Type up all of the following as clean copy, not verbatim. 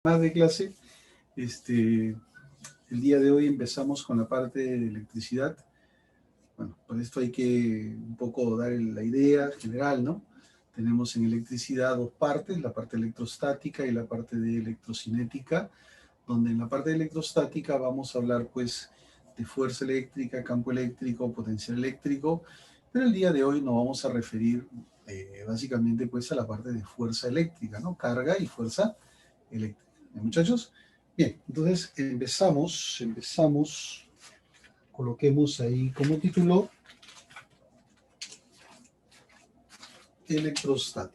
Más de clase. El día de hoy empezamos con la parte de electricidad. Bueno, para esto hay que un poco dar la idea general, ¿no? Tenemos en electricidad dos partes, la parte electrostática y la parte de electrocinética, donde en la parte de electrostática vamos a hablar pues de fuerza eléctrica, campo eléctrico, potencial eléctrico, pero el día de hoy nos vamos a referir básicamente pues a la parte de fuerza eléctrica, ¿no? Carga y fuerza eléctrica. Muchachos, bien, entonces empezamos, coloquemos ahí como título electrostática.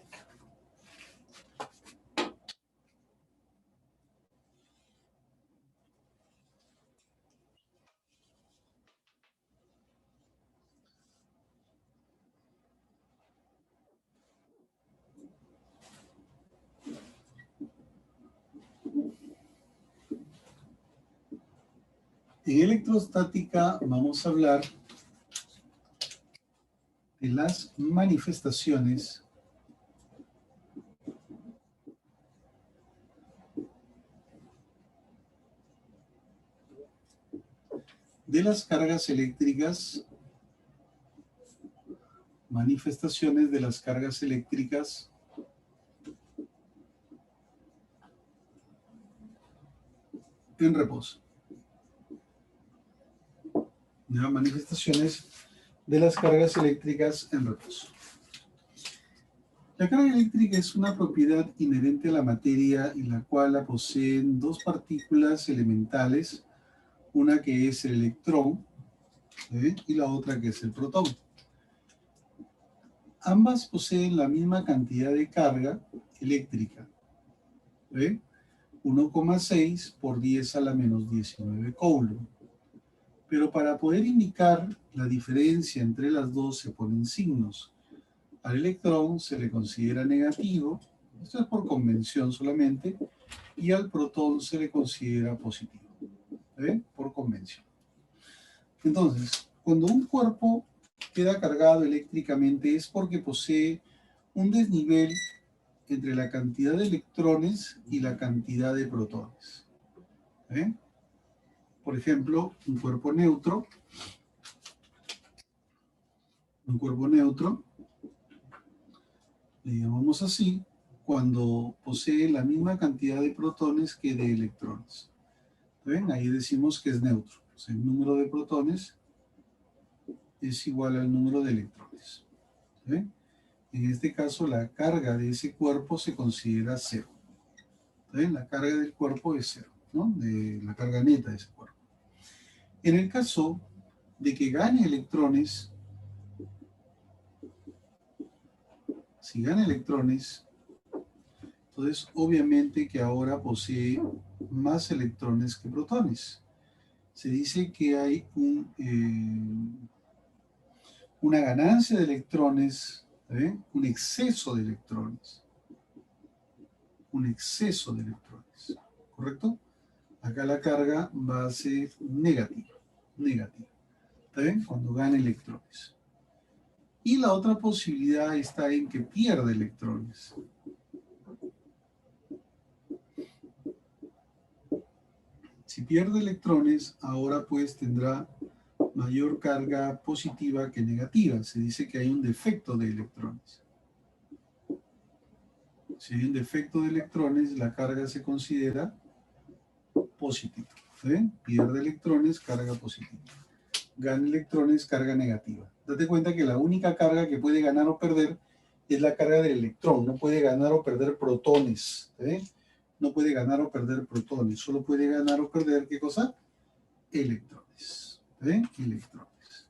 En electrostática vamos a hablar de las manifestaciones de las cargas eléctricas, manifestaciones de las cargas eléctricas en reposo. ¿Ya? Manifestaciones de las cargas eléctricas en reposo. La carga eléctrica es una propiedad inherente a la materia y la cual la poseen dos partículas elementales, una que es el electrón, y la otra que es el protón. Ambas poseen la misma cantidad de carga eléctrica, 1,6 por 10 a la menos 19 coulomb. Pero para poder indicar la diferencia entre las dos se ponen signos. Al electrón se le considera negativo, esto es por convención solamente, y al protón se le considera positivo, por convención. Entonces, cuando un cuerpo queda cargado eléctricamente es porque posee un desnivel entre la cantidad de electrones y la cantidad de protones. Por ejemplo, un cuerpo neutro, le llamamos así, cuando posee la misma cantidad de protones que de electrones. ¿Ven? Ahí decimos que es neutro. Pues el número de protones es igual al número de electrones. ¿Ven? En este caso, la carga de ese cuerpo se considera cero. ¿Ven? La carga del cuerpo es cero, ¿no? De la carga neta de ese cuerpo. En el caso de que gane electrones, si gana electrones, entonces obviamente que ahora posee más electrones que protones. Se dice que hay una ganancia de electrones, un exceso de electrones. Un exceso de electrones, ¿correcto? Acá la carga va a ser negativa, ¿está bien? Cuando gana electrones. Y la otra posibilidad está en que pierda electrones. Si pierde electrones, ahora pues tendrá mayor carga positiva que negativa. Se dice que hay un defecto de electrones. Si hay un defecto de electrones, la carga se considera positiva. Pierde electrones, carga positiva. Gana electrones, carga negativa. Date cuenta que la única carga que puede ganar o perder es la carga del electrón. No puede ganar o perder protones. No puede ganar o perder protones. Solo puede ganar o perder, ¿qué cosa? Electrones. Electrones.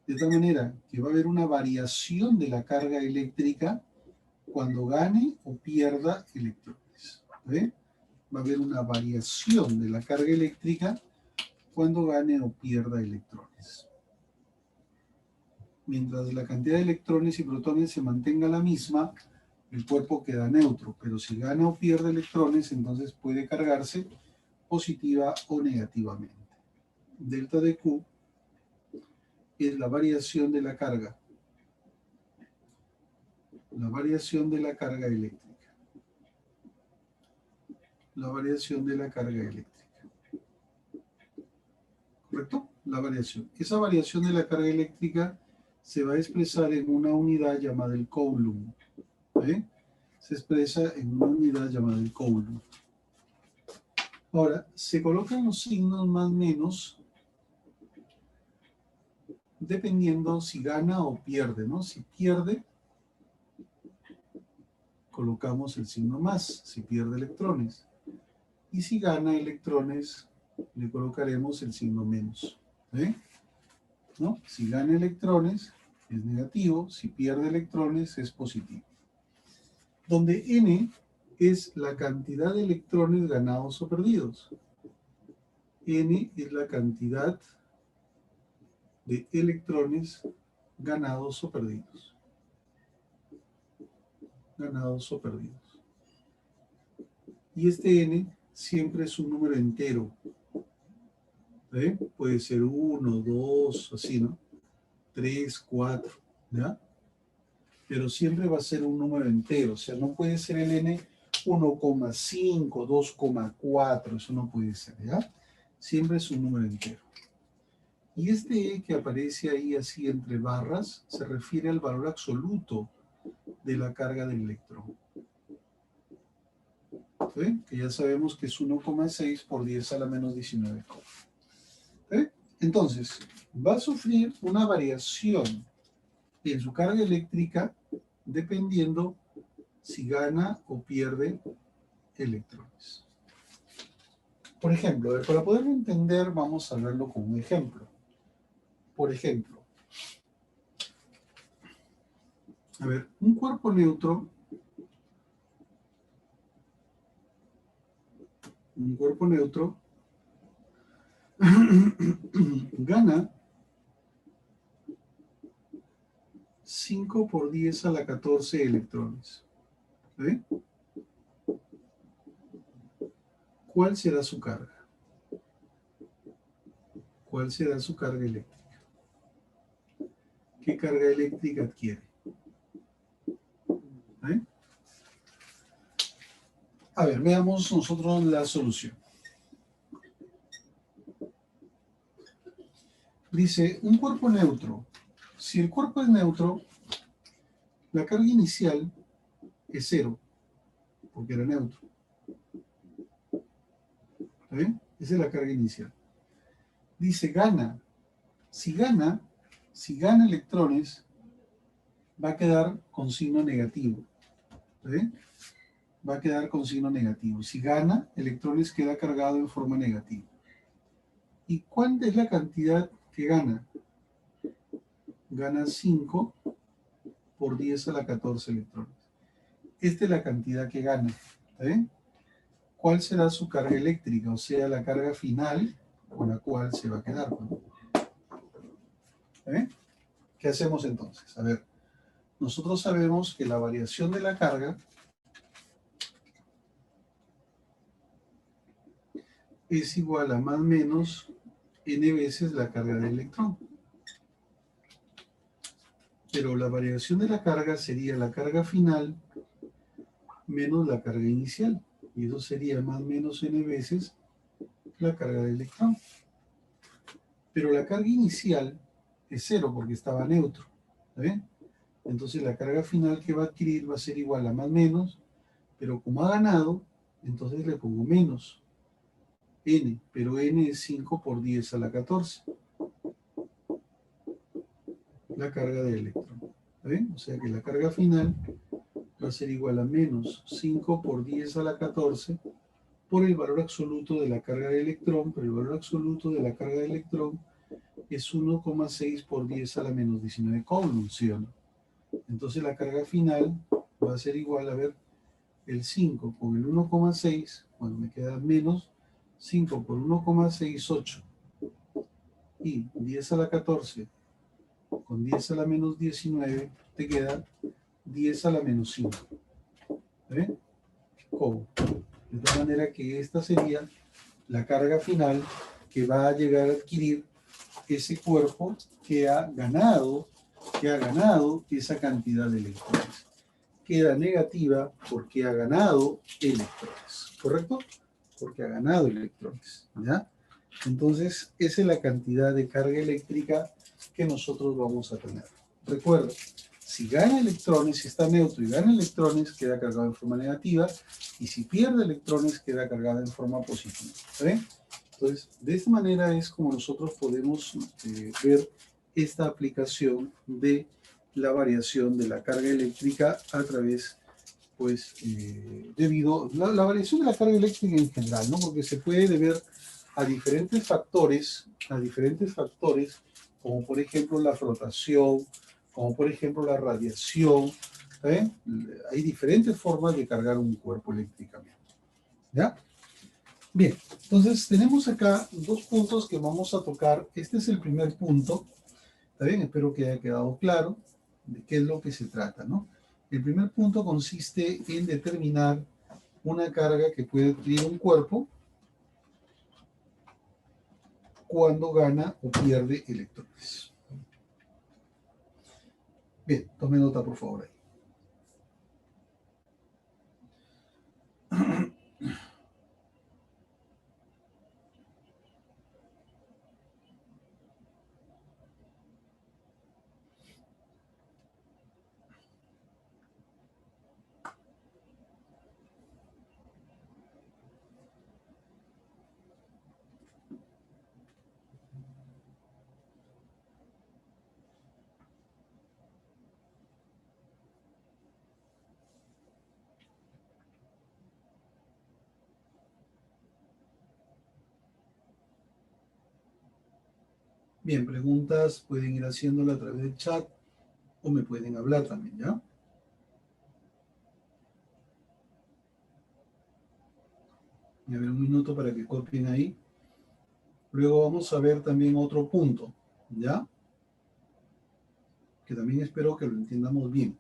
De tal manera que va a haber una variación de la carga eléctrica cuando gane o pierda electrones. Va a haber una variación de la carga eléctrica cuando gane o pierda electrones. Mientras la cantidad de electrones y protones se mantenga la misma, el cuerpo queda neutro, pero si gana o pierde electrones, entonces puede cargarse positiva o negativamente. Delta de Q es la variación de la carga eléctrica. la variación de la carga eléctrica. ¿Correcto? La variación. Esa variación de la carga eléctrica se va a expresar en una unidad llamada el Coulomb. ¿Sí? Se expresa en una unidad llamada el Coulomb. Ahora, se colocan los signos más menos dependiendo si gana o pierde, ¿no? Si pierde, colocamos el signo más, si pierde electrones. Y si gana electrones, le colocaremos el signo menos. ¿Sí? ¿No? Si gana electrones, es negativo. Si pierde electrones, es positivo. Donde N es la cantidad de electrones ganados o perdidos. N es la cantidad de electrones ganados o perdidos. Ganados o perdidos. Y este N siempre es un número entero. ¿Sí? Puede ser 1, 2, así, ¿no? 3, 4, ¿ya? Pero siempre va a ser un número entero. O sea, no puede ser el N 1,5, 2,4, eso no puede ser, ¿ya? Siempre es un número entero. Y este E que aparece ahí así entre barras se refiere al valor absoluto de la carga del electrón. ¿Sí? Que ya sabemos que es 1,6 por 10 a la menos 19. ¿Sí? Entonces, va a sufrir una variación en su carga eléctrica dependiendo si gana o pierde electrones. Por ejemplo, para poderlo entender, vamos a verlo con un ejemplo. Por ejemplo, a ver, un cuerpo neutro, gana 5 por 10 a la 14 electrones. ¿Sí? ¿Cuál será su carga? ¿Cuál será su carga eléctrica? ¿Qué carga eléctrica adquiere? ¿Sí? A ver, veamos nosotros la solución. Dice, un cuerpo neutro. Si el cuerpo es neutro, la carga inicial es 0, porque era neutro. ¿Está bien? Esa es la carga inicial. Dice, gana. Si gana electrones, va a quedar con signo negativo. ¿Está bien? Va a quedar con signo negativo. Si gana electrones, queda cargado en forma negativa. ¿Y cuánta es la cantidad que gana? Gana 5 por 10 a la 14 electrones. Esta es la cantidad que gana. ¿Está bien? ¿Cuál será su carga eléctrica? O sea, la carga final con la cual se va a quedar. ¿Está bien? ¿Qué hacemos entonces? A ver, nosotros sabemos que la variación de la carga es igual a más o menos n veces la carga del electrón. Pero la variación de la carga sería la carga final menos la carga inicial. Y eso sería más o menos n veces la carga del electrón. Pero la carga inicial es 0 porque estaba neutro. ¿Está bien? Entonces la carga final que va a adquirir va a ser igual a más o menos, pero como ha ganado, entonces le pongo menos n, pero n es 5 por 10 a la 14. La carga del electrón. ¿Está bien? O sea que la carga final va a ser igual a menos 5 por 10 a la 14 por el valor absoluto de la carga del electrón, pero el valor absoluto de la carga del electrón es 1,6 por 10 a la menos 19 coulomb, ¿sí o no? Entonces la carga final va a ser igual a ver el 5 con el 1,6, bueno, me queda menos 5 por 1,68 y 10 a la 14 con 10 a la menos 19 te queda 10 a la menos 5. ¿Eh? ¿Cómo? De tal manera que esta sería la carga final que va a llegar a adquirir ese cuerpo que ha ganado esa cantidad de electrones. Queda negativa porque ha ganado electrones. ¿Correcto? porque ha ganado electrones, ¿ya? Entonces, esa es la cantidad de carga eléctrica que nosotros vamos a tener. Recuerda, si gana electrones, si está neutro y gana electrones, queda cargado en forma negativa, y si pierde electrones, queda cargado en forma positiva. ¿Está bien? Entonces, de esta manera es como nosotros podemos ver esta aplicación de la variación de la carga eléctrica a través, pues, debido a la variación de la carga eléctrica en general, ¿no? Porque se puede deber a diferentes factores, como por ejemplo la flotación, como por ejemplo la radiación. ¿Eh? Hay diferentes formas de cargar un cuerpo eléctricamente. ¿Ya? Bien, entonces tenemos acá dos puntos que vamos a tocar. Este es el primer punto. ¿Está bien? Espero que haya quedado claro de qué es lo que se trata, ¿no? El primer punto consiste en determinar una carga que puede adquirir un cuerpo cuando gana o pierde electrones. Bien, tome nota por favor ahí. Bien, preguntas pueden ir haciéndolo a través del chat o me pueden hablar también, ¿ya? Y a ver un minuto para que copien ahí. Luego vamos a ver también otro punto, ¿ya? Que también espero que lo entendamos bien.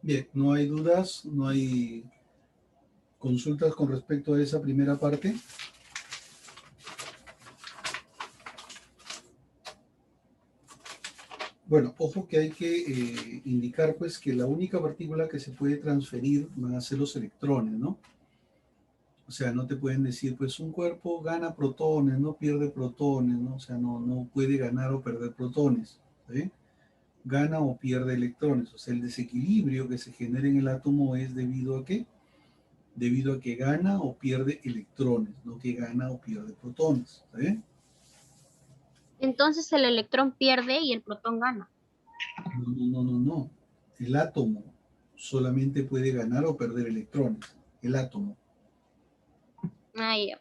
Bien, no hay dudas, no hay consultas con respecto a esa primera parte. Bueno, ojo que hay que indicar pues que la única partícula que se puede transferir van a ser los electrones, ¿no? O sea, no te pueden decir, pues un cuerpo gana protones, no pierde protones, ¿no? O sea, no puede ganar o perder protones, ¿sí? Gana o pierde electrones. O sea, el desequilibrio que se genera en el átomo es debido a qué? Debido a que gana o pierde electrones, no que gana o pierde protones, ¿sí? Entonces el electrón pierde y el protón gana. No. El átomo solamente puede ganar o perder electrones. El átomo. Ah, ya.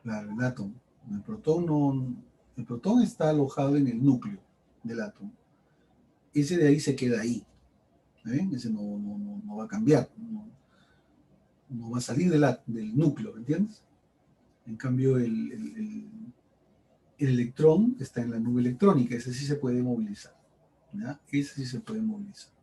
Claro, el átomo. El protón no. El protón está alojado en el núcleo del átomo. Ese de ahí se queda ahí. ¿Eh? Ese no va a cambiar. No va a salir del núcleo, ¿me entiendes? En cambio, el electrón está en la nube electrónica. Ese sí se puede movilizar. ¿Ya? Ese sí se puede movilizar.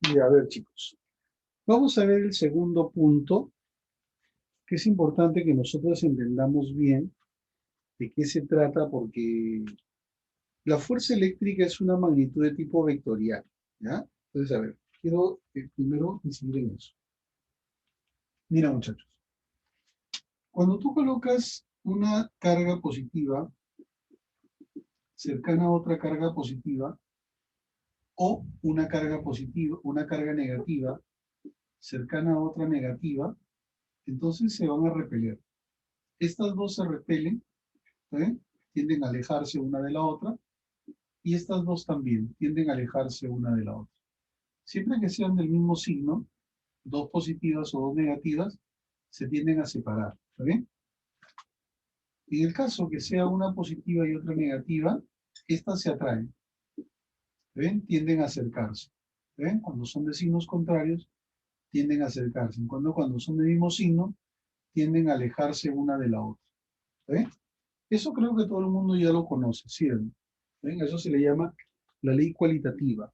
Y a ver, chicos, vamos a ver el segundo punto, que es importante que nosotros entendamos bien de qué se trata, porque la fuerza eléctrica es una magnitud de tipo vectorial, ¿ya? Entonces, a ver, quiero primero incidir en eso. Mira, muchachos, cuando tú colocas una carga positiva cercana a otra carga positiva, o una carga positiva, una carga negativa cercana a otra negativa, entonces se van a repeler. Estas dos se repelen, ¿eh? Tienden a alejarse una de la otra, y estas dos también tienden a alejarse una de la otra. Siempre que sean del mismo signo, dos positivas o dos negativas, se tienden a separar. ¿Está bien? En el caso que sea una positiva y otra negativa, estas se atraen. ¿Ven? Tienden a acercarse. ¿Ven? Cuando son de signos contrarios, tienden a acercarse. Cuando son del mismo signo, tienden a alejarse una de la otra. ¿Ven? Eso creo que todo el mundo ya lo conoce, ¿cierto? ¿Ven? Eso se le llama la ley cualitativa.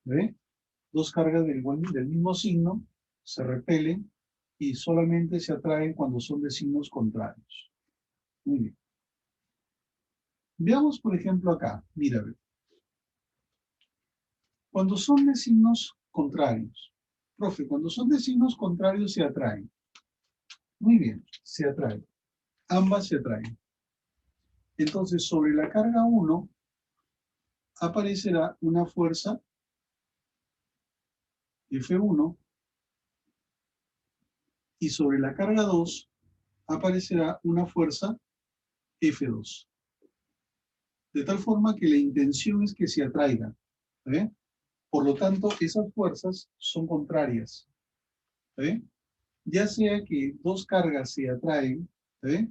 ¿Ven? Dos cargas del mismo signo se repelen y solamente se atraen cuando son de signos contrarios. Muy bien. Veamos, por ejemplo, acá. Mira, ve. Cuando son de signos contrarios. Profe, cuando son de signos contrarios se atraen. Muy bien, se atraen. Ambas se atraen. Entonces, sobre la carga 1 aparecerá una fuerza F1 y sobre la carga 2 aparecerá una fuerza F2. De tal forma que la intención es que se atraigan. ¿Eh? Por lo tanto, esas fuerzas son contrarias. ¿Eh? Ya sea que dos cargas se atraen, ¿eh?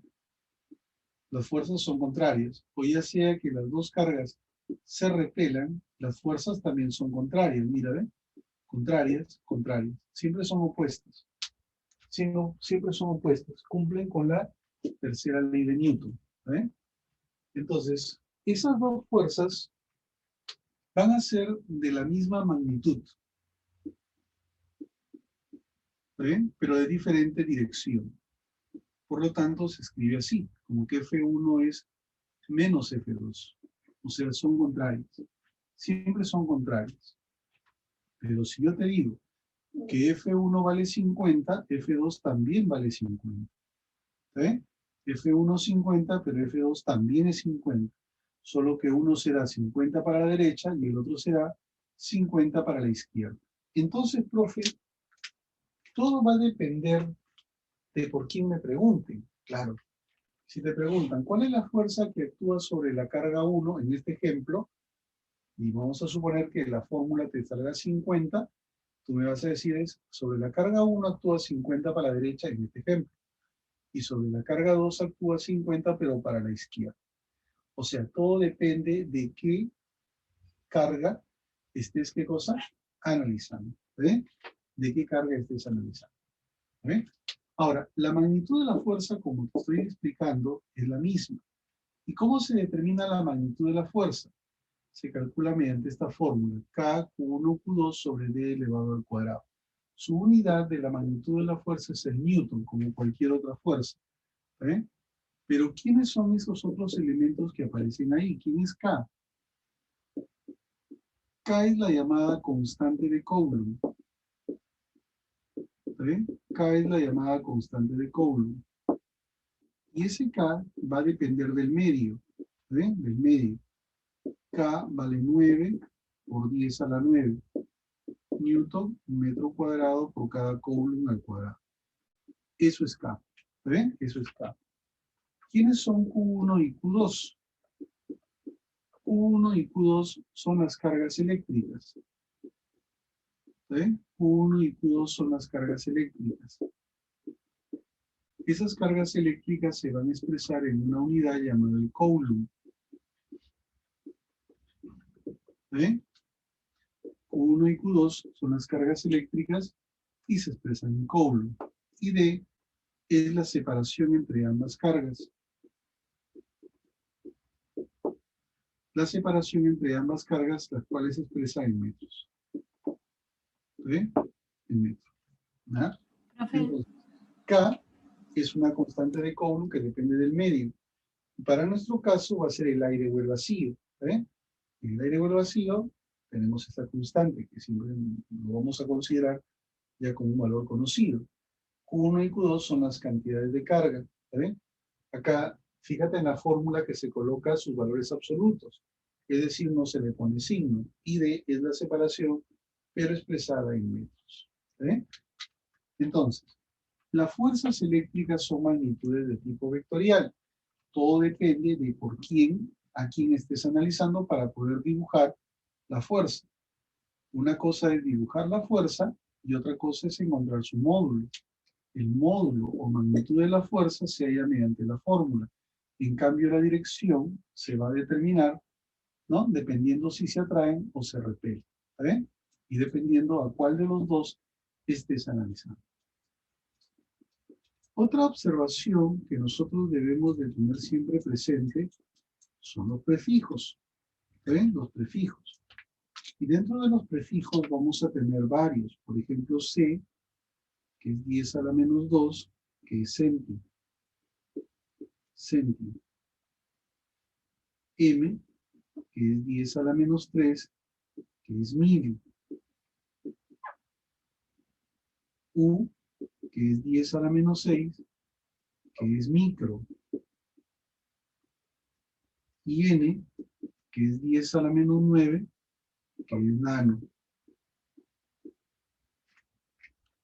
Las fuerzas son contrarias, o ya sea que las dos cargas se repelan, las fuerzas también son contrarias. Mira, ¿eh? Contrarias, contrarias. Siempre son opuestas. Siempre son opuestas. Cumplen con la tercera ley de Newton. ¿Eh? Entonces, esas dos fuerzas van a ser de la misma magnitud, ¿eh? Pero de diferente dirección. Por lo tanto, se escribe así, como que F1 es menos F2. O sea, son contrarias. Siempre son contrarias. Pero si yo te digo que F1 vale 50, F2 también vale 50. ¿Eh? F1 50, pero F2 también es 50. Solo que uno será 50 para la derecha y el otro será 50 para la izquierda. Entonces, profe, todo va a depender de por quién me pregunten. Claro. Si te preguntan, ¿cuál es la fuerza que actúa sobre la carga 1 en este ejemplo? Y vamos a suponer que la fórmula te salga 50, tú me vas a decir es, sobre la carga 1 actúa 50 para la derecha en este ejemplo. Y sobre la carga 2 actúa 50 pero para la izquierda. O sea, todo depende de qué carga estés, ¿qué cosa? Analizando. ¿Ve? De qué carga estés analizando. ¿Ve? Ahora, la magnitud de la fuerza, como te estoy explicando, es la misma. ¿Y cómo se determina la magnitud de la fuerza? Se calcula mediante esta fórmula, K Q1 Q2 sobre D elevado al cuadrado. Su unidad de la magnitud de la fuerza es el newton, como cualquier otra fuerza. ¿Eh? Pero ¿quiénes son esos otros elementos que aparecen ahí? ¿Quién es K? K es la llamada constante de Coulomb. ¿Eh? K es la llamada constante de Coulomb. Y ese K va a depender del medio. ¿Eh? Del medio. K vale 9 por 10 a la 9. Newton, metro cuadrado por cada Coulomb al cuadrado. Eso es K. ¿Ven? Eso es K. ¿Quiénes son Q1 y Q2? Q1 y Q2 son las cargas eléctricas. ¿Ven? Q1 y Q2 son las cargas eléctricas. Esas cargas eléctricas se van a expresar en una unidad llamada el Coulomb. ¿Ven? Q1 y Q2 son las cargas eléctricas y se expresan en Coulomb. Y D es la separación entre ambas cargas. La separación entre ambas cargas, las cuales se expresa en metros. ¿Ve? En metros. ¿Ah? Entonces, K es una constante de Coulomb que depende del medio. Para nuestro caso va a ser el aire o el vacío. ¿Ve? En el aire o el vacío tenemos esta constante que siempre lo vamos a considerar ya como un valor conocido. Q1 y Q2 son las cantidades de carga. ¿Ve? Acá, fíjate en la fórmula que se coloca sus valores absolutos. Es decir, no se le pone signo. Y D es la separación, pero expresada en metros. ¿Ve? Entonces, las fuerzas eléctricas son magnitudes de tipo vectorial. Todo depende de por quién, a quién estés analizando para poder dibujar la fuerza. Una cosa es dibujar la fuerza y otra cosa es encontrar su módulo. El módulo o magnitud de la fuerza se halla mediante la fórmula. En cambio, la dirección se va a determinar, ¿no? Dependiendo si se atraen o se repelen. ¿Vale? Y dependiendo a cuál de los dos estés analizando. Otra observación que nosotros debemos de tener siempre presente son los prefijos. ¿Ven? Los prefijos. Y dentro de los prefijos vamos a tener varios. Por ejemplo, C, que es 10 a la menos 2, que es centi. Centi. M, que es 10 a la menos 3, que es mili. U, que es 10 a la menos 6, que es micro. Y N, que es 10 a la menos 9, que es nano.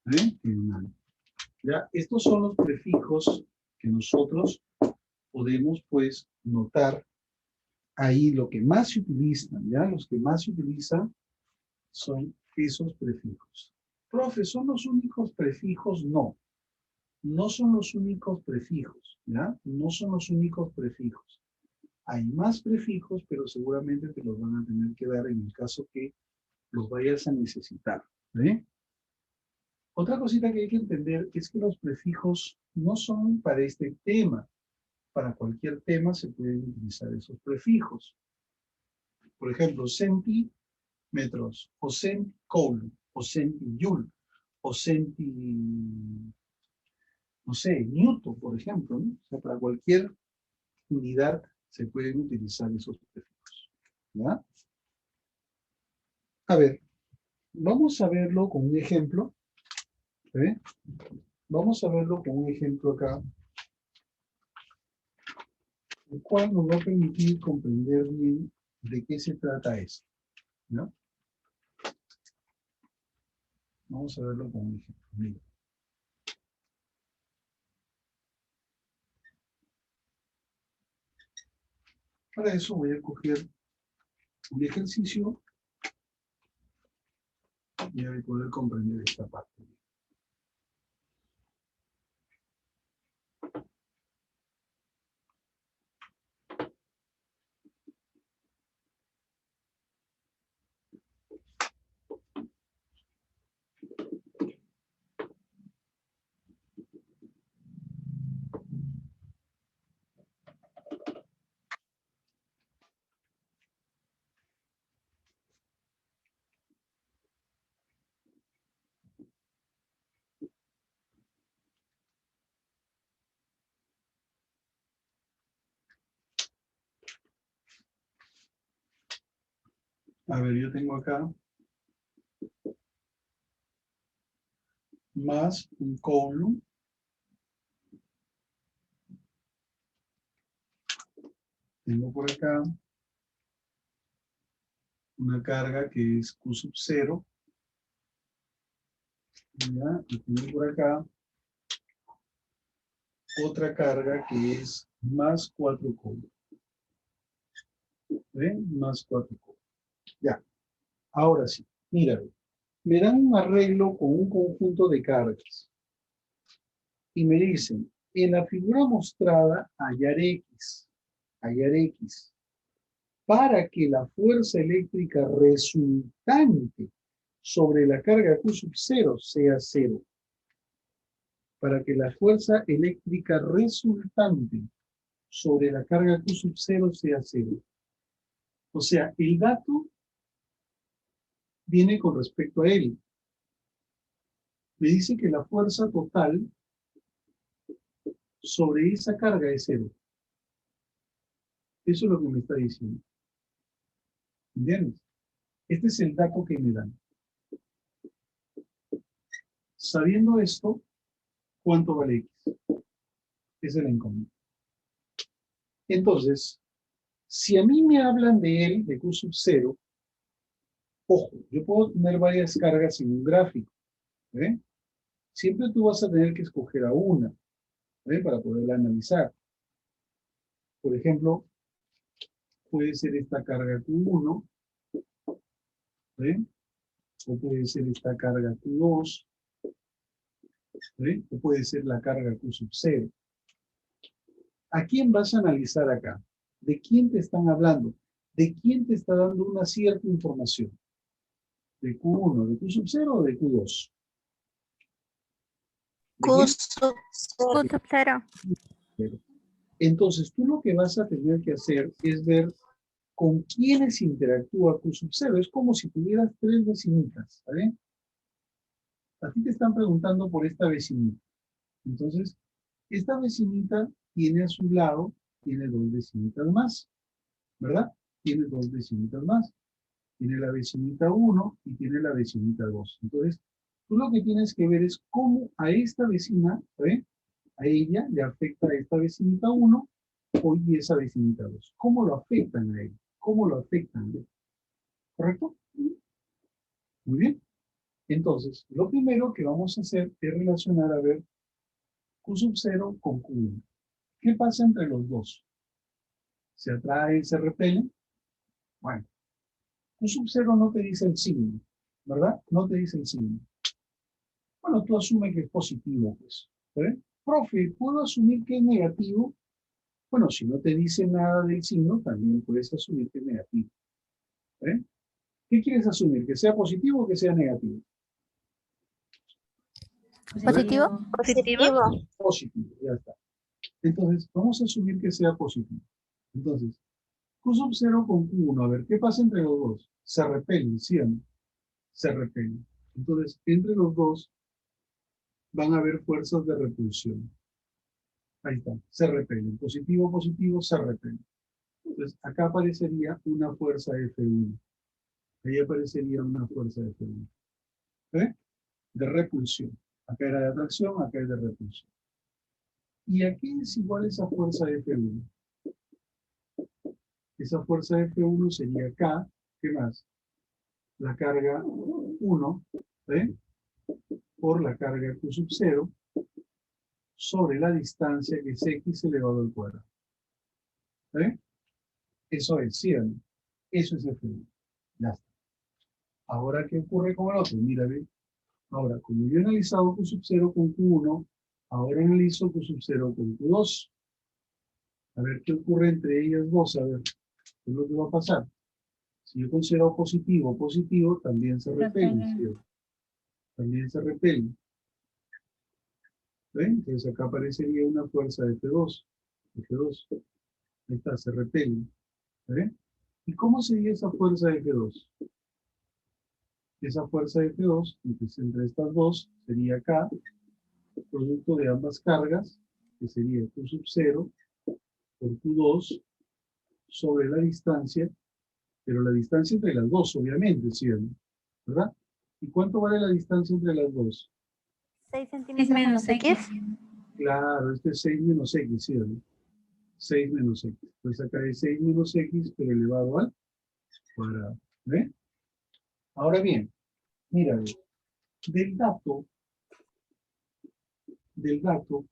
¿Eh? Que es nano. ¿Ya? Estos son los prefijos que nosotros podemos, pues, notar ahí lo que más se utilizan, ¿ya? Los que más se utilizan son esos prefijos. Profe, ¿son los únicos prefijos? No. No son los únicos prefijos, ¿ya? No son los únicos prefijos. Hay más prefijos, pero seguramente te los van a tener que dar en el caso que los vayas a necesitar. ¿Eh? Otra cosita que hay que entender es que los prefijos no son para este tema. Para cualquier tema se pueden utilizar esos prefijos. Por ejemplo, centímetros, o centicoulomb, o centijoule, o no sé, newton, por ejemplo, ¿no? O sea, para cualquier unidad se pueden utilizar esos prefijos. ¿Ya? A ver, vamos a verlo con un ejemplo. ¿Eh? Vamos a verlo con un ejemplo acá, el cual nos va a permitir comprender bien de qué se trata esto. ¿No? Vamos a verlo con un ejemplo. Mira. Para eso voy a coger un ejercicio y voy a poder comprender esta parte. A ver, yo tengo acá más un coulomb tengo por acá una carga que es Q sub 0. ¿Ya? Y tengo por acá otra carga que es más 4 coulomb. ¿Ven? Más 4 coulomb. Ya. Ahora sí. Mira, me dan un arreglo con un conjunto de cargas. Y me dicen, en la figura mostrada, hallar X. Hallar X. Para que la fuerza eléctrica resultante sobre la carga Q sub 0 sea 0. Para que la fuerza eléctrica resultante sobre la carga Q sub 0 sea 0. O sea, el dato viene con respecto a él. Me dice que la fuerza total sobre esa carga es 0. Eso es lo que me está diciendo. ¿Entiendes? Este es el dato que me dan. Sabiendo esto, ¿cuánto vale X? Esa es la incógnita. Entonces, si a mí me hablan de él, de Q sub 0, ojo, yo puedo tener varias cargas en un gráfico. ¿Eh? Siempre tú vas a tener que escoger a una, para poderla analizar. Por ejemplo, puede ser esta carga Q1, o puede ser esta carga Q2, o puede ser la carga Q sub 0. ¿A quién vas a analizar acá? ¿De quién te están hablando? ¿De quién te está dando una cierta información? ¿De Q1, de Q sub 0 o de Q2? ¿De Q quién? sub Q sub 0. Entonces, tú lo que vas a tener que hacer es ver con quiénes interactúa Q sub 0. Es como si tuvieras 3 vecinitas, ¿vale? A ti te están preguntando por esta vecinita. Entonces, esta vecinita tiene a su lado, tiene 2 vecinitas más, ¿verdad? Tiene 2 vecinitas más. Tiene la vecinita 1 y tiene la vecinita 2. Entonces, tú lo que tienes que ver es cómo a esta vecina, a ella le afecta a esta vecinita 1 y esa vecinita 2. ¿Cómo lo afectan a él? ¿Cómo lo afectan a él? ¿Correcto? Muy bien. Entonces, lo primero que vamos a hacer es relacionar a ver Q sub 0 con Q1. ¿Qué pasa entre los dos? ¿Se atraen, se repelen? Bueno, Q sub 0 no te dice el signo, ¿verdad? No te dice el signo. Bueno, tú asumes que es positivo, pues. Profe, ¿puedo asumir que es negativo? Bueno, si no te dice nada del signo, también puedes asumir que es negativo. ¿Qué quieres asumir? ¿Que sea positivo o que sea negativo? ¿Positivo? positivo. Positivo, ya está. Entonces, vamos a asumir que sea positivo. Entonces, Q sub 0 con Q1, a ver, ¿qué pasa entre los dos? Se repelen, ¿sí o no? Se repelen. Entonces, entre los dos van a haber fuerzas de repulsión. Ahí está, se repelen. Positivo, positivo, se repelen. Entonces, acá aparecería una fuerza F1. Ahí aparecería una fuerza F1. De repulsión. Acá era de atracción, acá es de repulsión. ¿Y a qué es igual esa fuerza F1? Esa fuerza F1 sería K, ¿qué más? La carga 1, por la carga Q sub 0 sobre la distancia que es X elevado al cuadrado. Eso es, ¿sí o no? Eso es F1. Ya está. Ahora, ¿qué ocurre con el otro? Mira, ve. Ahora, como yo he analizado Q sub 0 con Q1, ahora analizo Q sub 0 con Q2. A ver qué ocurre entre ellas dos. A ver, ¿qué es lo que va a pasar? Si yo considero positivo, positivo, también se repelen, ¿sí? También se repelen. ¿Ven? Entonces acá aparecería una fuerza de F2. F2. Ahí está, se repelen. ¿Ven? ¿Y cómo sería esa fuerza de F2? Esa fuerza de F2, entre estas dos, sería acá, producto de ambas cargas, que sería Q sub 0 por Q2 sobre la distancia, pero la distancia entre las dos, obviamente, ¿sí? ¿Verdad? ¿Y cuánto vale la distancia entre las dos? 6 Es centímetros menos menos X. Claro, este es 6 menos X, ¿sí? 6 menos X. Pues acá es 6 menos X, pero elevado al cuadrado. ¿Ve? Ahora bien, mira, ve, del dato, del dato,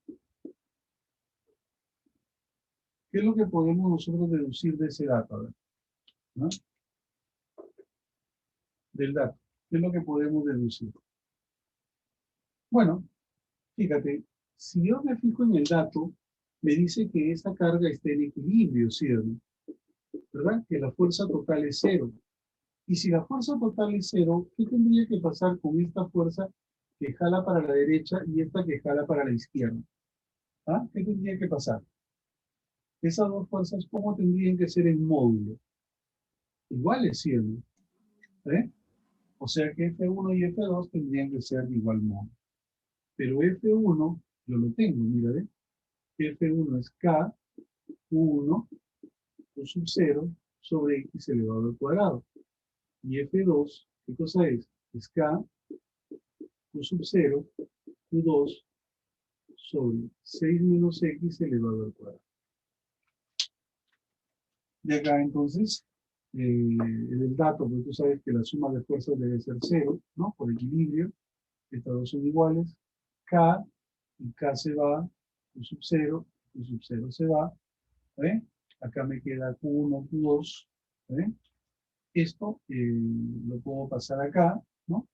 ¿qué es lo que podemos nosotros deducir de ese dato? A ver, ¿no? Del dato, ¿qué es lo que podemos deducir? Bueno, fíjate, si yo me fijo en el dato, me dice que esta carga está en equilibrio, ¿sí o no? ¿Verdad? Que la fuerza total es cero. Y si la fuerza total es cero, ¿qué tendría que pasar con esta fuerza que jala para la derecha y esta que jala para la izquierda? ¿Ah? ¿Qué tendría que pasar? Esas dos fuerzas, ¿cómo tendrían que ser en módulo? Iguales, ¿sí o no? ¿Eh? O sea que F1 y F2 tendrían que ser de igual modo. Pero F1, yo lo tengo, mira, ¿ve? F1 es K, Q1, Q sub 0, sobre X elevado al cuadrado. Y F2, ¿qué cosa es? Es K, Q sub 0, Q2, sobre 6 menos X elevado al cuadrado. De acá, entonces, el dato, pues tú sabes que la suma de fuerzas debe ser cero, ¿no? Por equilibrio. Estas dos son iguales. K, y K se va, Q sub 0 se va, ¿eh? Acá me queda Q1, Q2, ¿eh? Esto lo puedo pasar acá, ¿no?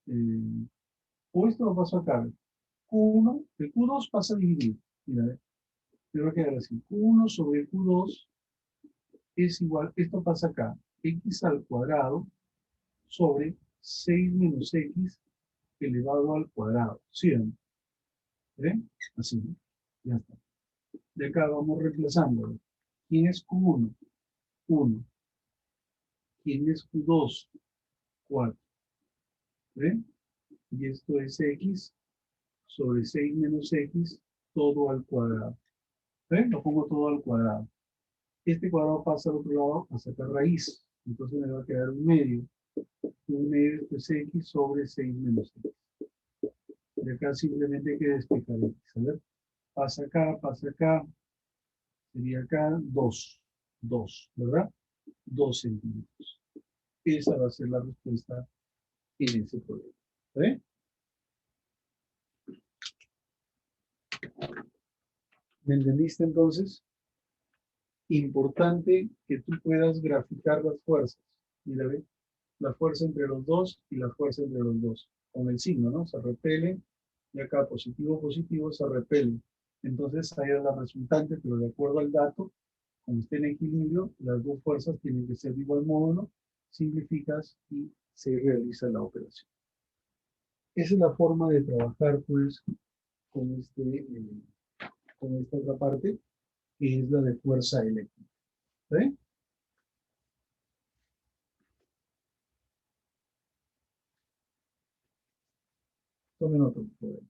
O esto lo paso acá. Q1, el Q2 pasa a dividir. Mira, me va a quedar así. Q1 sobre Q2 es igual, esto pasa acá, X al cuadrado sobre 6 menos X elevado al cuadrado. ¿Sí o no? ¿Ven? Así, ¿no? Ya está. De acá vamos reemplazando. ¿Quién es Q1? 1. ¿Quién es Q2? 4. ¿Ven? Y esto es X sobre 6 menos X todo al cuadrado. ¿Ven? Lo pongo todo al cuadrado. Este cuadrado pasa al otro lado a sacar raíz. Entonces me va a quedar un medio. Un medio es X sobre 6 menos X. De acá simplemente hay que despejar X. A ver, pasa acá. Sería acá 2. 2, ¿verdad? 2 centímetros. Esa va a ser la respuesta en ese problema. ¿Ve? ¿Me entendiste entonces? Importante que tú puedas graficar las fuerzas. Mira, ve, la fuerza entre los dos y la fuerza entre los dos. Con el signo, ¿no? Se repelen y acá positivo, positivo se repelen. Entonces ahí es la resultante, pero de acuerdo al dato, como esté en equilibrio, las dos fuerzas tienen que ser de igual módulo, simplificas y se realiza la operación. Esa es la forma de trabajar, pues, con esta otra parte, que es la de fuerza eléctrica. ¿Sí? Tomen otro, por favor.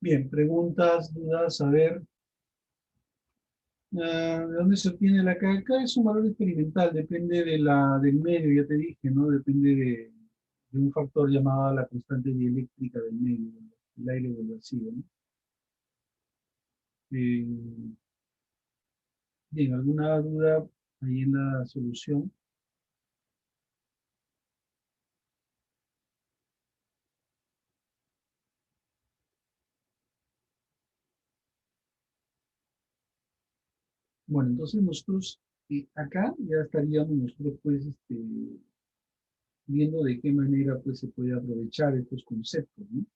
Bien, preguntas, dudas, a ver. ¿De dónde se obtiene la carga? Acá es un valor experimental, depende del medio, ya te dije, ¿no? Depende de un factor llamado la constante dieléctrica del medio, el aire o el vacío, ¿no? Eh, bien, ¿alguna duda ahí en la solución? Bueno, entonces nosotros acá ya estaríamos nosotros pues viendo de qué manera pues se puede aprovechar estos conceptos, ¿no?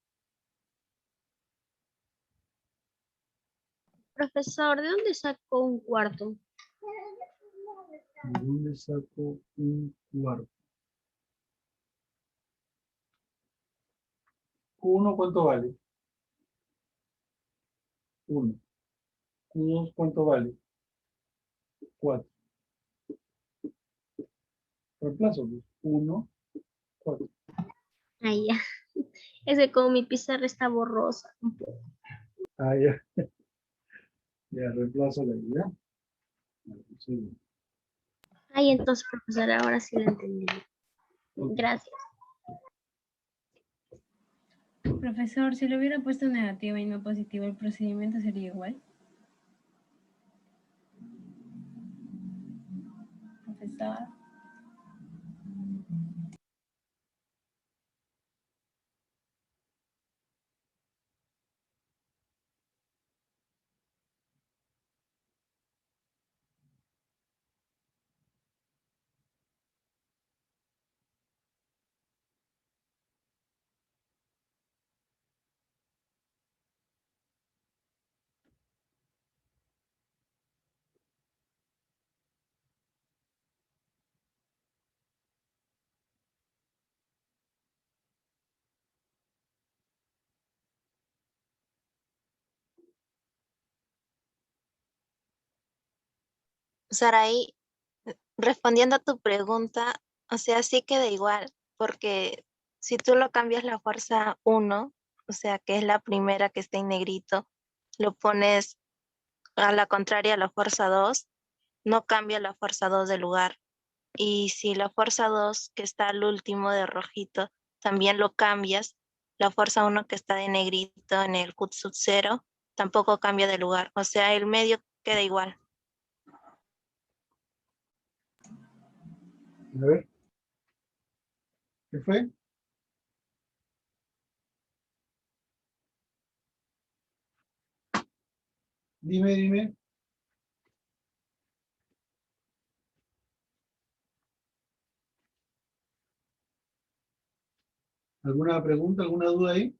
Profesor, ¿de dónde sacó un cuarto? ¿De dónde saco un cuarto? ¿Q1 cuánto vale? 1. ¿Q2 cuánto vale? 4. Reemplazo, pues. 1, 4. Ahí ya. Es que como mi pizarra está borrosa. Un poco. Ah, ya. Ya, reemplazo la idea. Sí. Ay, entonces, profesor, ahora sí lo entendí. Ok. Gracias. Profesor, si lo hubiera puesto negativo y no positivo, ¿el procedimiento sería igual? Profesor. Saraí, respondiendo a tu pregunta, o sea, sí queda igual, porque si tú lo cambias la fuerza 1, o sea, que es la primera que está en negrito, lo pones a la contraria a la fuerza 2, no cambia la fuerza 2 de lugar. Y si la fuerza 2 que está al último de rojito, también lo cambias, la fuerza 1 que está de negrito en el Q sub 0, tampoco cambia de lugar. O sea, el medio queda igual. A ver, ¿qué fue? Dime, dime. ¿Alguna pregunta, alguna duda ahí?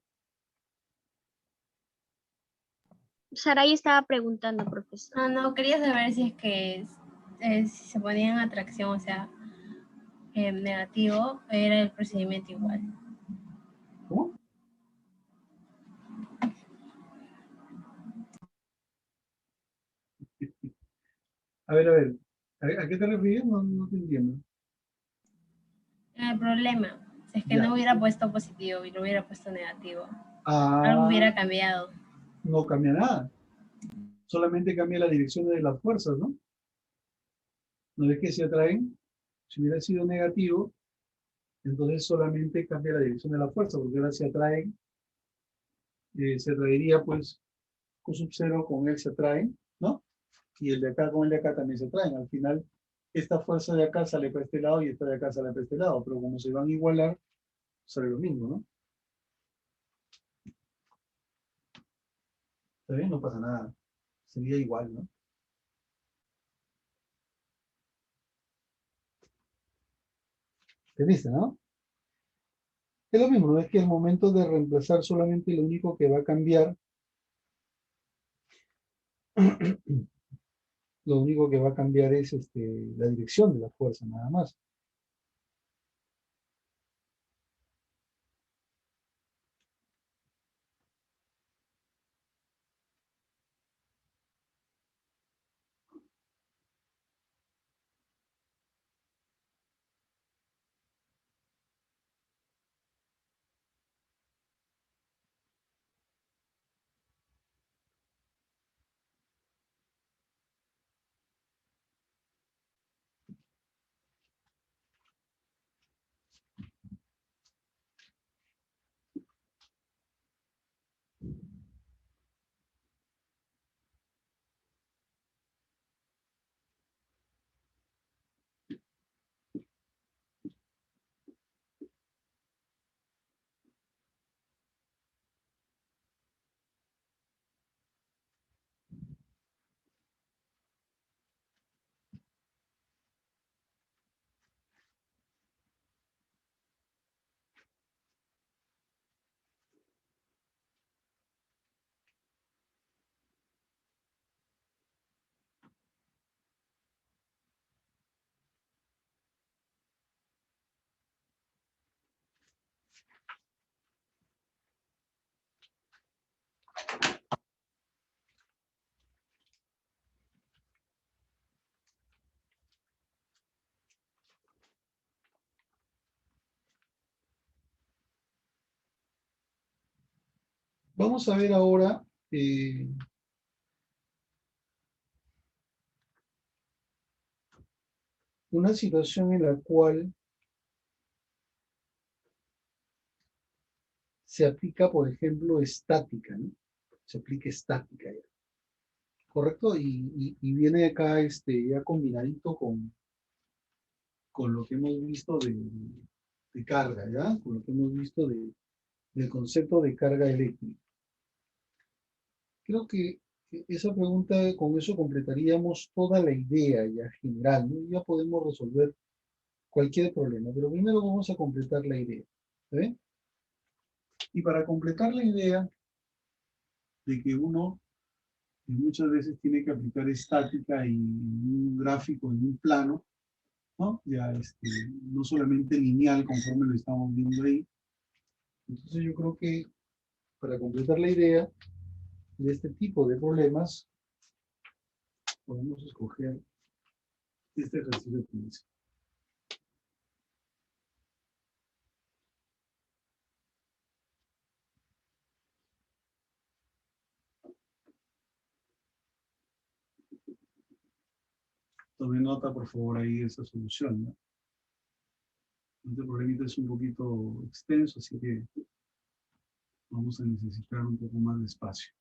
Saray estaba preguntando, profesor. No, quería saber si es que si se ponía en atracción, o sea, negativo, era el procedimiento igual. ¿Cómo? A ver. ¿A qué te refieres? No, no te entiendo. El problema, si es que Ya. no hubiera puesto positivo y lo hubiera puesto negativo, algo Ah, hubiera cambiado. no cambia nada. Solamente cambia la dirección de las fuerzas, ¿no? ¿No ves que se atraen? Si hubiera sido negativo, entonces solamente cambia la dirección de la fuerza, porque ahora se atraen, se atraería pues Q sub 0 con él se atraen, ¿no? Y el de acá con el de acá también se atraen. Al final, esta fuerza de acá sale para este lado y esta de acá sale para este lado, pero como se van a igualar, sale lo mismo, ¿no? ¿Está bien? No pasa nada. Sería igual, ¿no? ¿Entendiste, no? Es lo mismo, ¿no? Es que al momento de reemplazar solamente lo único que va a cambiar, lo único que va a cambiar es la dirección de la fuerza, nada más. Vamos a ver ahora una situación en la cual se aplica, por ejemplo, estática, ¿no? Se aplica estática, ¿ya? ¿Correcto? Y viene acá ya combinadito con lo que hemos visto de carga, ¿ya? Con lo que hemos visto del concepto de carga eléctrica. Creo que esa pregunta, con eso completaríamos toda la idea ya general, ¿no? Ya podemos resolver cualquier problema, pero primero vamos a completar la idea, ¿eh? Y para completar la idea de que uno muchas veces tiene que aplicar estática y un gráfico en un plano, ¿no? Ya no solamente lineal conforme lo estamos viendo ahí. Entonces yo creo que para completar la idea de este tipo de problemas, podemos escoger este ejercicio que dice. Tome nota, por favor, ahí de esa solución, ¿no? Este problemita es un poquito extenso, así que vamos a necesitar un poco más de espacio.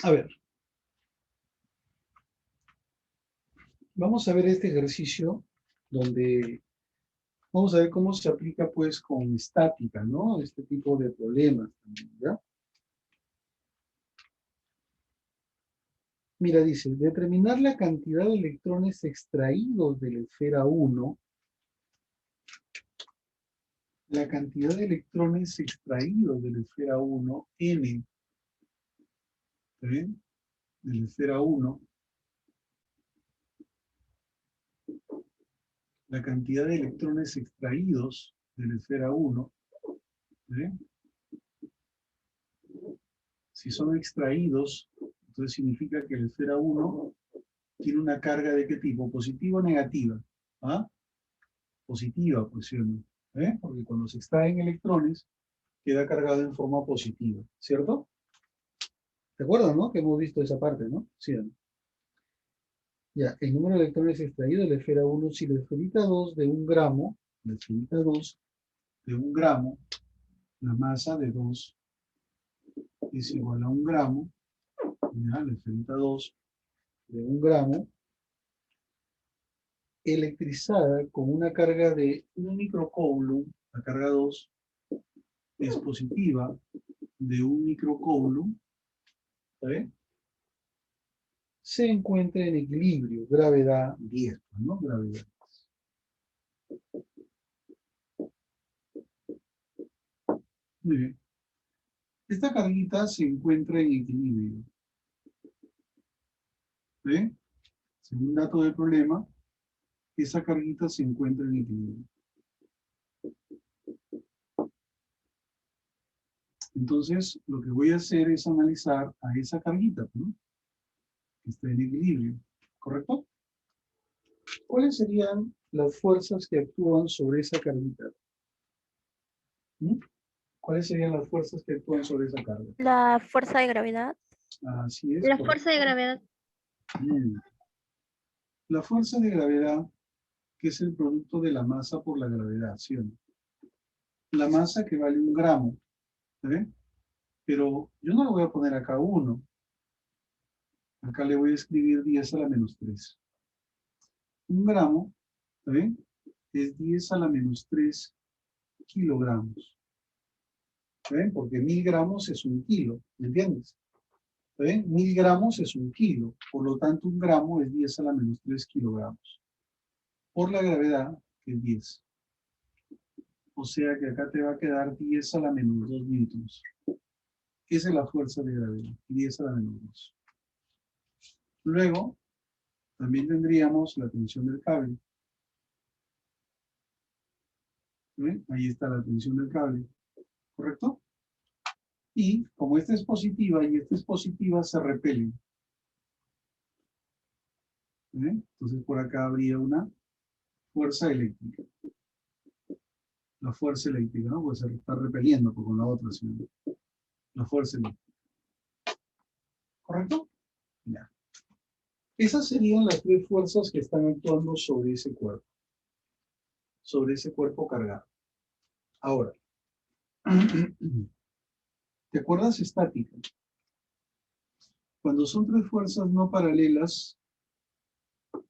A ver, vamos a ver este ejercicio donde vamos a ver cómo se aplica pues con estática, ¿no? Este tipo de problemas también, ¿ya? Mira, dice, determinar la cantidad de electrones extraídos de la esfera 1, la cantidad de electrones extraídos de la esfera 1, n, ¿está bien? De la esfera 1, la cantidad de electrones extraídos de la esfera 1, ¿está bien? Si son extraídos, entonces significa que la esfera 1 tiene una carga de qué tipo, positiva o negativa, ¿ah? Positiva, pues sí o no, ¿eh? Porque cuando se extraen electrones, queda cargado en forma positiva, ¿cierto? ¿Te acuerdas, no? Que hemos visto esa parte, ¿no? Sí o no. Ya, el número de electrones extraídos de la esfera 1, si la esferita 2 de 1 gramo, la esferita 2 de 1 gramo, la masa de 2 es igual a 1 gramo, ya, la esferita 2 de 1 gramo, electrizada con una carga de 1 microcoulomb, la carga 2 es positiva de 1 microcoulomb, ¿está bien? Se encuentra en equilibrio, gravedad 10, ¿no? Gravedad. Muy bien. Esta carguita se encuentra en equilibrio. ¿Ve? Según dato del problema, esa carguita se encuentra en equilibrio. Entonces, lo que voy a hacer es analizar a esa carguita, ¿no? Que está en equilibrio. ¿Correcto? ¿Cuáles serían las fuerzas que actúan sobre esa carguita? ¿Mm? ¿Cuáles serían las fuerzas que actúan sobre esa carga? La fuerza de gravedad. Así es. La correcto. fuerza de gravedad. Bien. La fuerza de gravedad, que es el producto de la masa por la gravedad, ¿sí o no? La masa que vale 1 gramo, ¿ve? Pero yo no le voy a poner acá 1. Acá le voy a escribir 10 a la menos 3. 1 gramo, ¿ve? Es 10 a la menos 3 kilogramos. ¿Ven? Porque 1000 gramos es 1 kilo, ¿me entiendes? ¿Ven? 1000 gramos es 1 kilo, por lo tanto 1 gramo es 10 a la menos 3 kilogramos. Por la gravedad, que es 10. O sea que acá te va a quedar 10 a la menos 2 newtons. Esa es la fuerza de gravedad, 10 a la menos 2. Luego, también tendríamos la tensión del cable. ¿Ven? Ahí está la tensión del cable, ¿correcto? Y como esta es positiva y esta es positiva, se repelen. ¿Ven? Entonces por acá habría una fuerza eléctrica. La fuerza eléctrica, ¿no? Pues se está repeliendo con la otra, ¿sí? La fuerza eléctrica. ¿Correcto? Ya. Esas serían las 3 fuerzas que están actuando sobre ese cuerpo. Sobre ese cuerpo cargado. Ahora, ¿te acuerdas estática? Cuando son 3 fuerzas no paralelas,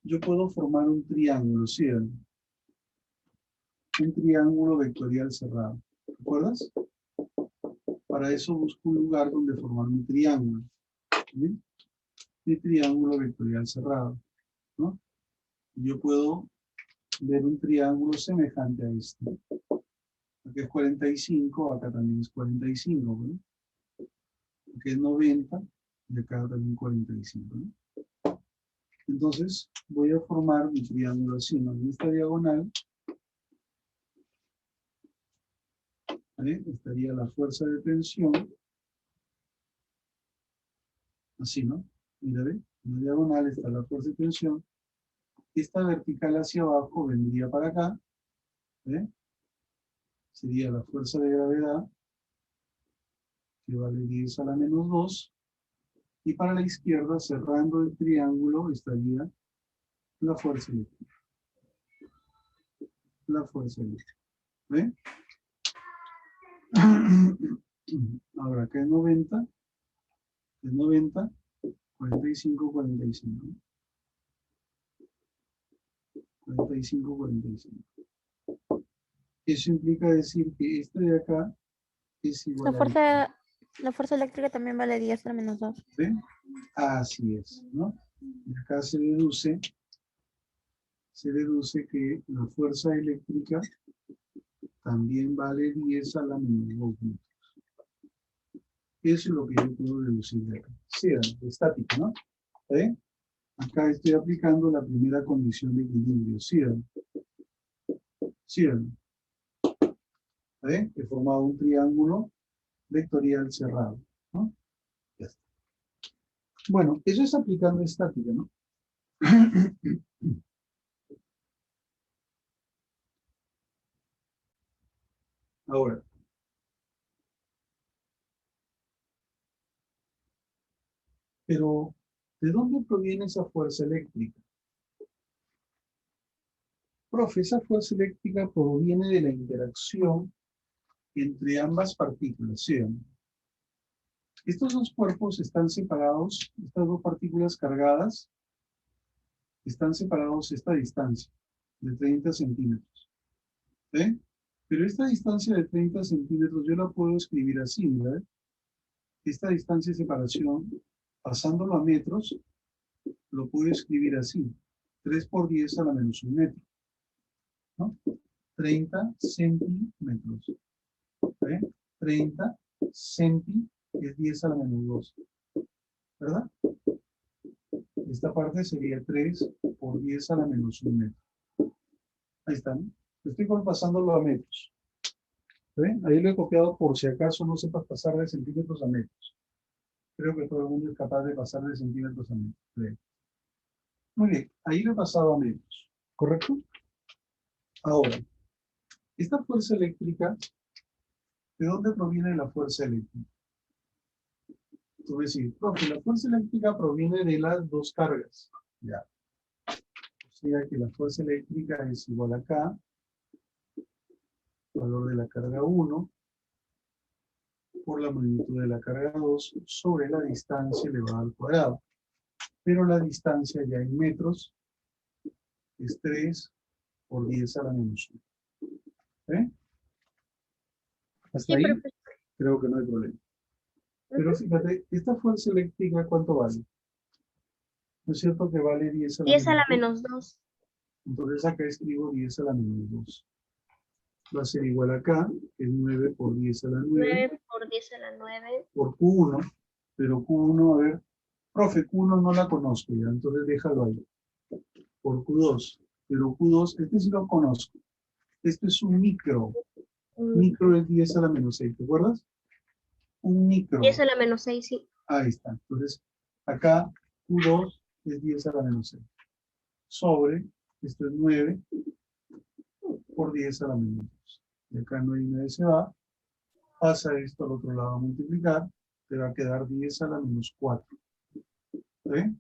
yo puedo formar un triángulo, ¿sí? Un triángulo vectorial cerrado. ¿Te acuerdas? Para eso busco un lugar donde formar un triángulo. ¿Sí? Mi triángulo vectorial cerrado, ¿no? Yo puedo ver un triángulo semejante a este. Aquí es 45, acá también es 45, ¿no? Aquí es 90 y acá también 45, ¿no? Entonces voy a formar mi triángulo así, ¿no? En esta diagonal, ¿vale? Estaría la fuerza de tensión, así, ¿no? Mira, ¿ve? En la diagonal está la fuerza de tensión. Esta vertical hacia abajo vendría para acá, ¿ve? Sería la fuerza de gravedad, que vale 10 a la menos 2. Y para la izquierda, cerrando el triángulo, estaría la fuerza eléctrica. La fuerza eléctrica. ¿Ve? Ahora, acá es 90. Es 90. 45, 45. 45, 45. Eso implica decir que este de acá es La igual a este. fuerza eléctrica también vale 10 a la menos 2. ¿Ve? Así es, ¿no? Y acá se deduce que la fuerza eléctrica también vale 10 a la menos 2 metros. Eso es lo que yo puedo deducir de acá. Sea estática, ¿no? ¿Eh? Acá estoy aplicando la primera condición de equilibrio. ¿Sí? He formado un triángulo vectorial cerrado, ¿no? Ya está. Bueno, eso es aplicando estática, ¿no? Ahora, pero ¿de dónde proviene esa fuerza eléctrica? Profe, esa fuerza eléctrica proviene de la interacción entre ambas partículas, ¿sí? Estos dos cuerpos están separados, estas dos partículas cargadas, están separados esta distancia de 30 centímetros. ¿Eh? Pero esta distancia de 30 centímetros yo la puedo escribir así, ¿verdad? Esta distancia de separación, pasándolo a metros, lo puedo escribir así. 3 por 10 a la menos 1 metro. ¿No? 30 centímetros. ¿Eh? 30, centi es 10 a la menos 2, ¿verdad? Esta parte sería 3 por 10 a la menos 1 metro. Ahí está, ¿no? Estoy pasándolo a metros. ¿Ven? Ahí lo he copiado por si acaso no sepas pasar de centímetros a metros. Creo que todo el mundo es capaz de pasar de centímetros a metros. ¿Ven? Muy bien, ahí lo he pasado a metros. ¿Correcto? Ahora, esta fuerza eléctrica, ¿de dónde proviene la fuerza eléctrica? Tú me decís, profe, la fuerza eléctrica proviene de las dos cargas. Ya. O sea que la fuerza eléctrica es igual a K, valor de la carga 1, por la magnitud de la carga 2, sobre la distancia elevada al cuadrado. Pero la distancia ya en metros es 3 por 10 a la menos 1. ¿Eh? Hasta Sí, ahí profesor. creo que no hay problema. Pero fíjate, esta fuerza eléctrica, ¿cuánto vale? ¿No es cierto que vale 10 a la 10 a la menos 2? menos 2. Entonces acá escribo 10 a la menos 2. Va a ser igual acá, que es 9 por 10 a la 9, 9 por 10 a la 9. por Q1. Pero Q1, a ver, profe, Q1 no la conozco ya, entonces déjalo ahí. Por Q2. Pero Q2, este sí lo conozco. Esto es un micro. Micro es 10 a la menos 6, ¿te acuerdas? Un micro. 10 a la menos 6, sí. Ahí está. Entonces, acá Q2 es 10 a la menos 6. Sobre, esto es 9 por 10 a la menos 2. Y acá 9 y 9 se va. Pasa esto al otro lado a multiplicar. Te va a quedar 10 a la menos 4. ¿Sí?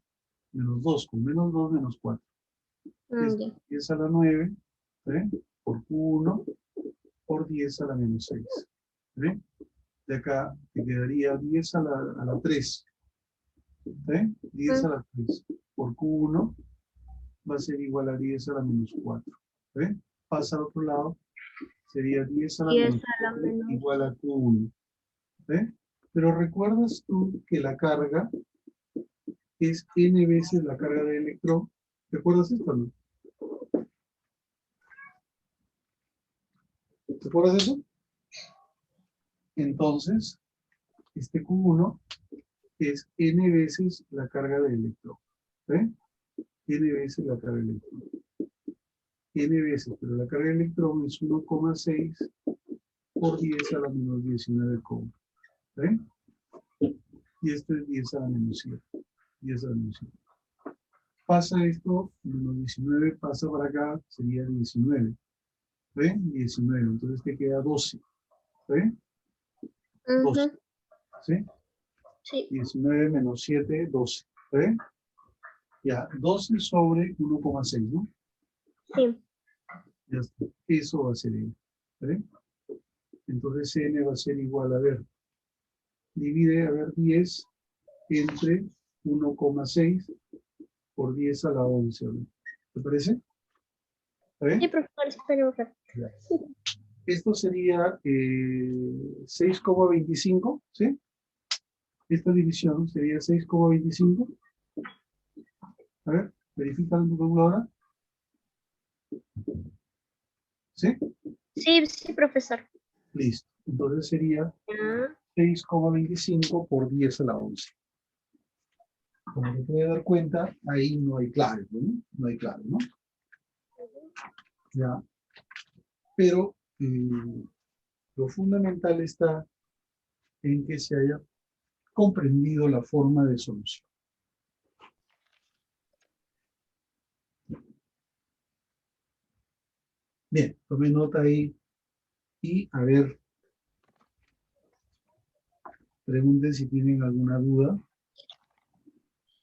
Menos 2. Con menos 2, menos 4. Es Ya. 10 a la 9. ¿Sí? Por Q1 por 10 a la menos 6. ¿Sí? De acá te quedaría 10 a la 3. ¿Sí? 10 a la 3 por Q1 va a ser igual a 10 a la menos 4. ¿Sí? Pasa al otro lado, sería 10 a la 10 menos a la 4 menos. igual a Q1. ¿Sí? Pero recuerdas tú que la carga es n veces la carga del electrón. ¿Te acuerdas esto o no? ¿Te acuerdas de eso? Entonces, este Q1 es n veces la carga del electrón. ¿Sí? N veces la carga del electrón. N veces, pero la carga del electrón es 1,6 por 10 a la menos 19 cobre. ¿Sí? Y esto es 10 a la menos 7. 10 a la menos 7. Pasa esto, menos 19 pasa para acá, sería 19. ¿Ve? 19, entonces te queda 12. ¿Ve? 12. ¿Sí? Sí. 19 menos 7, 12. ¿Ve? Ya, 12 sobre 1,6, ¿no? Sí. Ya está. Eso va a ser N. ¿Ve? Entonces N va a ser igual a ver. Divide, a ver, 10 entre 1,6 por 10 a la 11. ¿No? ¿Te parece? ¿Está bien? Sí, profesor, espera un rato. Esto sería 6,25, ¿sí? Esta división sería 6,25. A ver, verifica en tu calculadora. ¿Sí? Sí, sí, profesor. Listo. Entonces sería Ya. 6,25 por 10 a la 11. Como te puedes dar cuenta, ahí no hay clave, ¿no? No hay clave, ¿no? Ya. Pero lo fundamental está en que se haya comprendido la forma de solución. Bien, tome nota ahí y a ver, pregunten si tienen alguna duda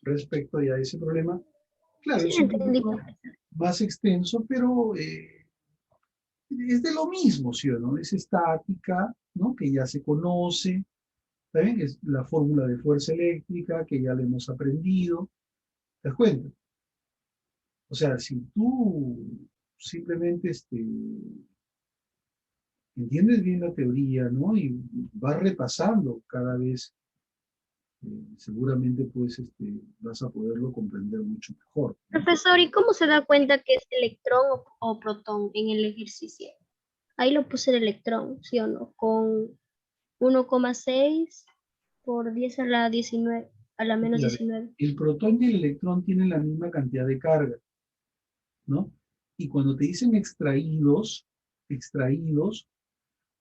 respecto a ese problema. Claro, Sí, es un entendí, poquito profesor. más extenso, pero es de lo mismo, ¿sí o no? Es estática, ¿no? Que ya se conoce, ¿está bien? Es la fórmula de fuerza eléctrica que ya le hemos aprendido, ¿te das cuenta? O sea, si tú simplemente entiendes bien la teoría, ¿no? Y vas repasando cada vez, seguramente pues vas a poderlo comprender mucho mejor, ¿no? Profesor, ¿y cómo se da cuenta que es electrón o protón en el ejercicio? Ahí lo puse el electrón, ¿sí o no? Con 1,6 por 10 a la 19, a la menos Ya, 19. el protón y el electrón tienen la misma cantidad de carga, ¿no? Y cuando te dicen extraídos,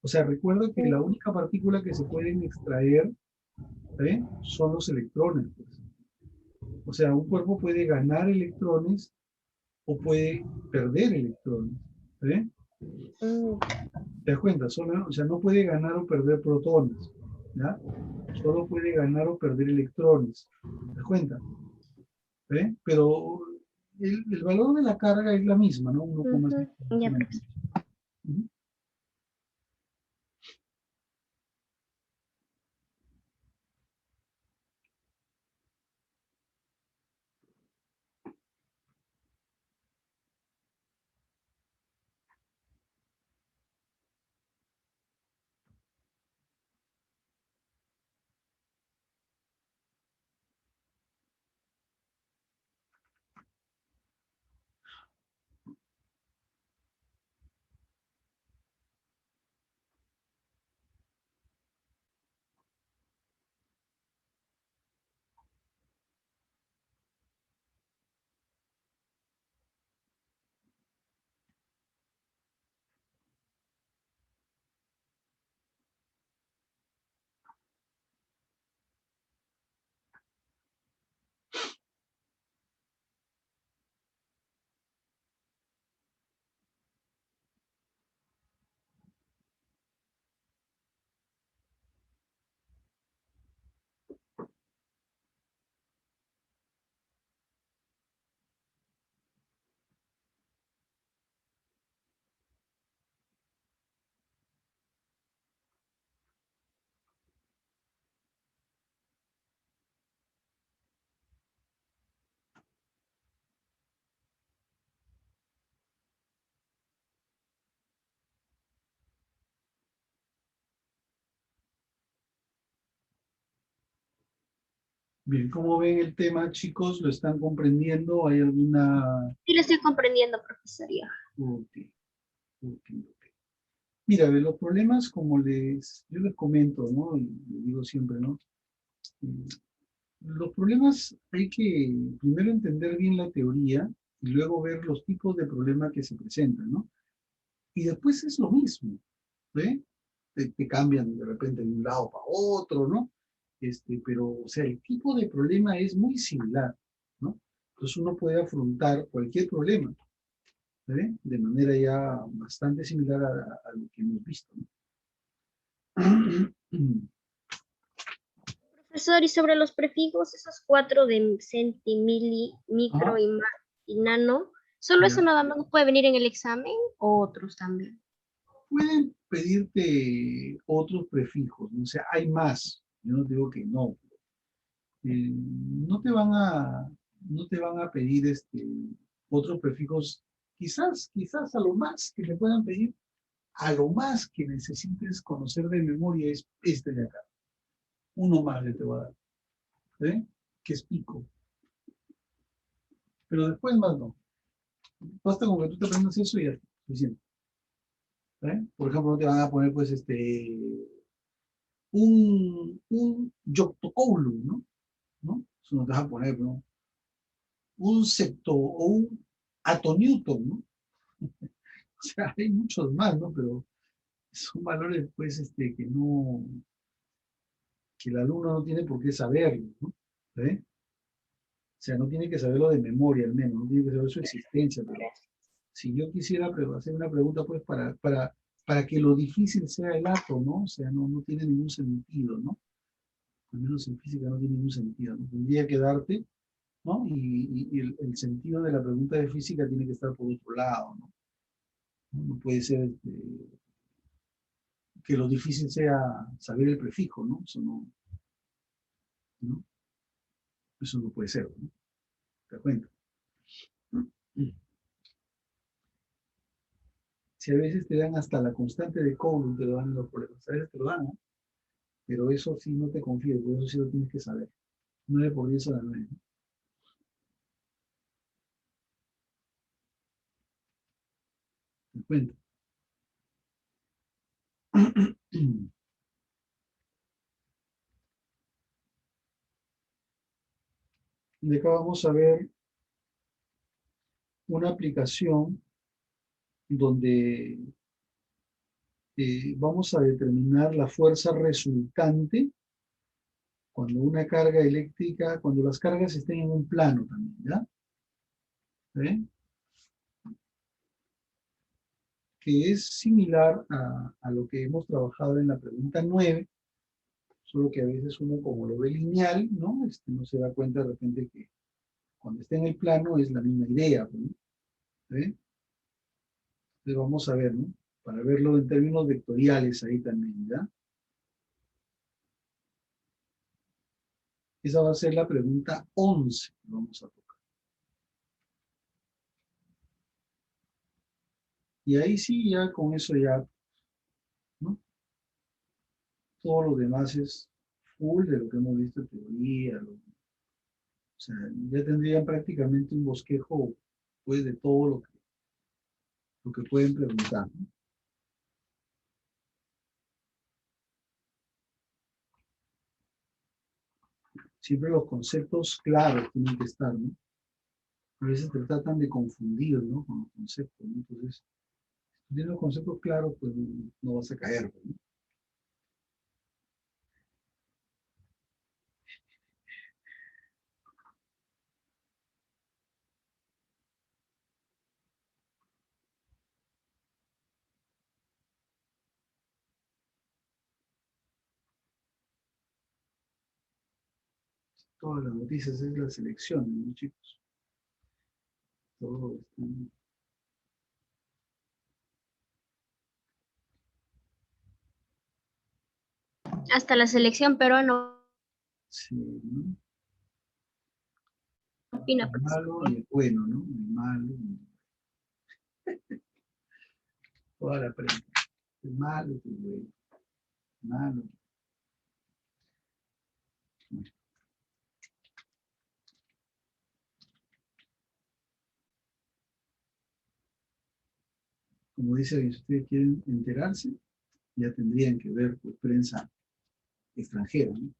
o sea, recuerda que la única partícula que se pueden extraer, son los electrones, pues. O sea, un cuerpo puede ganar electrones o puede perder electrones, ¿eh? Mm, ¿Te das cuenta? O sea, no puede ganar o perder protones, ¿ya? Solo puede ganar o perder electrones, ¿te das cuenta? Pero el valor de la carga es la misma, ¿no? 1,6. ya, profesor. Ujú. Bien, ¿cómo ven el tema, chicos? ¿Lo están comprendiendo? ¿Hay alguna...? Sí, lo estoy comprendiendo, profesor. Ya. Ok, ok. Mira, de los problemas, como yo les comento, ¿no? Y les digo siempre, ¿no? Eh, Los problemas hay que primero entender bien la teoría y luego ver los tipos de problemas que se presentan, ¿no? Y después es lo mismo, ¿ve? Te cambian de repente de un lado para otro, ¿no? Pero, o sea, el tipo de problema es muy similar, ¿no? Entonces uno puede afrontar cualquier problema, ¿ve? De manera ya bastante similar a lo que hemos visto, ¿no? Profesor, y sobre los prefijos, esos 4 de centimili, micro Ajá, y nano, ¿solo eso ya. nada más puede venir en el examen o otros también? Pueden pedirte otros prefijos, ¿no? O sea, hay más. Yo no digo que no. No te van no te van a pedir otros prefijos, quizás a lo más que te puedan pedir, a lo más que necesites conocer de memoria es este de acá. Uno más le te voy a dar, ¿eh? Que es pico. Pero después más no. Basta con que tú te aprendas eso y ya es suficiente. Por ejemplo, no te van a poner pues un Yoctocoulou, ¿no? ¿No? Eso no te vas a poner, ¿no? Un septo o un atonewton, ¿no? O sea, hay muchos más, ¿no? Pero son valores, pues, que el alumno no tiene por qué saberlo, ¿no? ¿Ve? O sea, no tiene que saberlo de memoria, al menos, no tiene que saber su existencia, pero si yo quisiera hacer una pregunta, pues, para que lo difícil sea el acto, ¿no? O sea, no tiene ningún sentido, ¿no? Al menos en física no tiene ningún sentido, ¿no? Tendría que darte, ¿no? Y el sentido de la pregunta de física tiene que estar por otro lado, ¿no? No puede ser que lo difícil sea saber el prefijo, ¿no? ¿No? Eso no puede ser, ¿no? ¿Te das cuenta? Si a veces te dan hasta la constante de Coulomb, te lo dan en los problemas, a veces te lo dan, ¿no? Pero eso sí no te confíes, por eso sí lo tienes que saber. 9 por 10 a la 9, ¿no? ¿Te das cuenta? De acá vamos a ver una aplicación donde vamos a determinar la fuerza resultante cuando una carga eléctrica, cuando las cargas estén en un plano también, ¿ya? ¿Ven? Que es similar a lo que hemos trabajado en la pregunta 9, solo que a veces uno como lo ve lineal, ¿no? No se da cuenta de repente que cuando está en el plano es la misma idea, ¿no? ¿Ven? Entonces vamos a ver, ¿no? Para verlo en términos vectoriales ahí también, ¿ya? Esa va a ser la pregunta 11 que vamos a tocar. Y ahí sí, ya con eso ya, ¿no? Todo lo demás es full de lo que hemos visto en teoría. O sea, ya tendrían prácticamente un bosquejo, pues, de todo lo que pueden preguntar, ¿no? Siempre los conceptos claros tienen que estar, ¿no? A veces te tratan de confundir, ¿no? Con los conceptos, ¿no? Entonces, si tú tienes los conceptos claros, pues no vas a caer, ¿no? Todas las noticias es la selección, ¿no, chicos? Todo está... Hasta la selección peruana Sí, ¿no? opina, El profesor. malo y el bueno, ¿no? El malo y toda la prensa. El malo y el bueno. El malo. Bueno, como dice, si ustedes quieren enterarse, ya tendrían que ver pues, prensa extranjera, ¿no?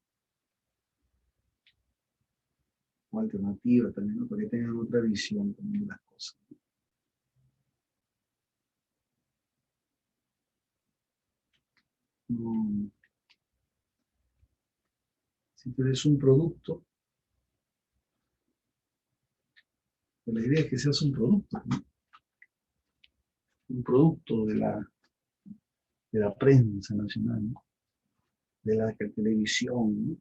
O alternativa también, ¿no? Para que tengan otra visión también de las cosas. No, si tú eres un producto, pues la idea es que seas un producto, ¿no? Un producto de la prensa nacional, ¿no? De la televisión, ¿no?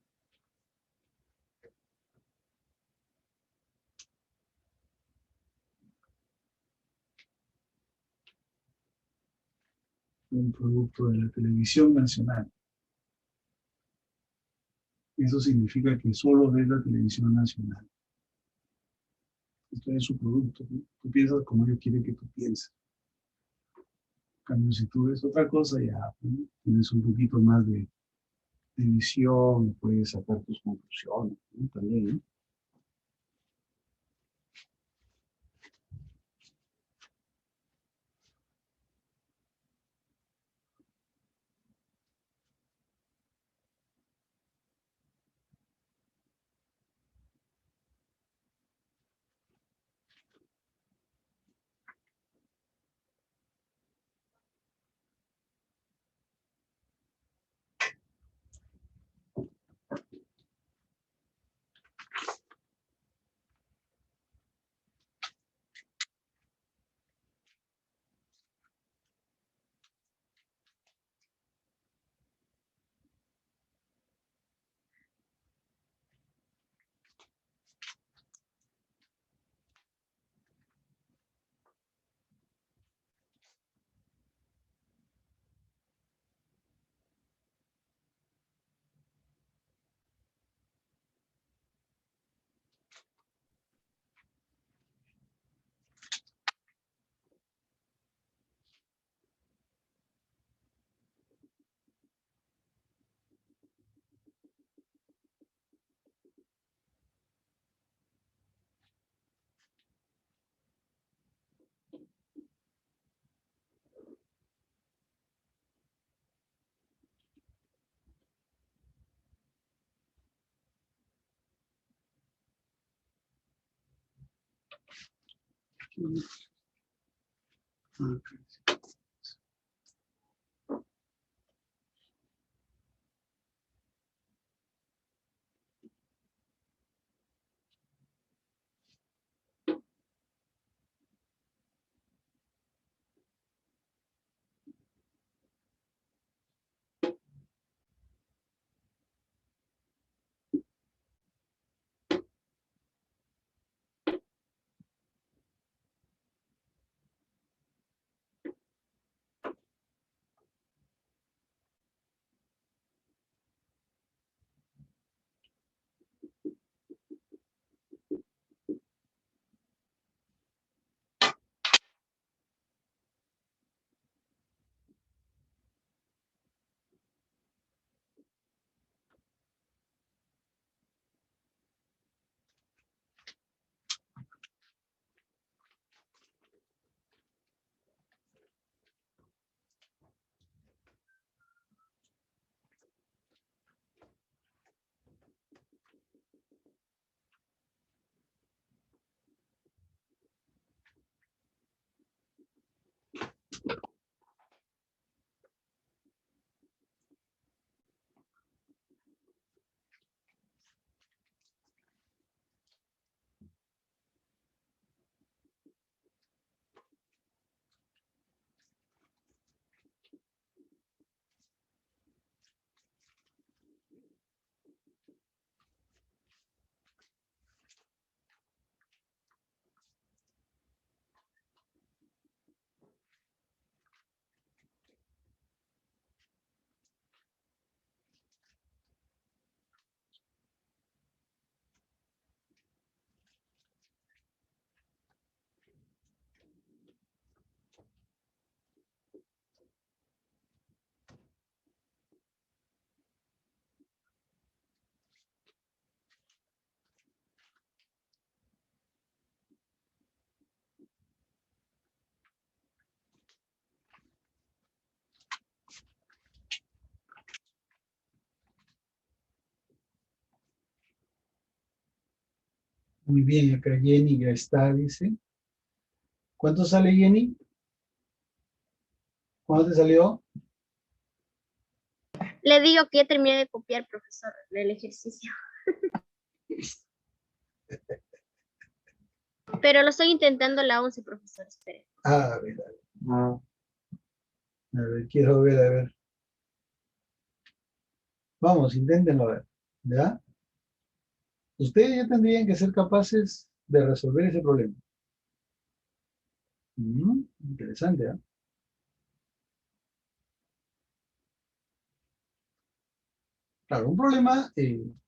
Un producto de la televisión nacional. Eso significa que solo ves la televisión nacional. Esto es su producto, ¿no? Tú piensas como ellos quieren que tú pienses. En cambio, si tú ves otra cosa, ya ¿no? Tienes un poquito más de visión, puedes sacar tus conclusiones, ¿no? También, ¿no? Muy bien, acá Jenny ya está, dice. ¿Cuánto sale, Jenny? ¿Cuánto te salió? Le digo que ya terminé de copiar, profesor, el ejercicio. Pero lo estoy intentando la 11, profesor, espere. A ver, a ver. No. A ver, quiero ver, a ver. Vamos, inténtenlo a ver. ¿Ya? Ustedes ya tendrían que ser capaces de resolver ese problema. Interesante, ¿ah? Claro, un problema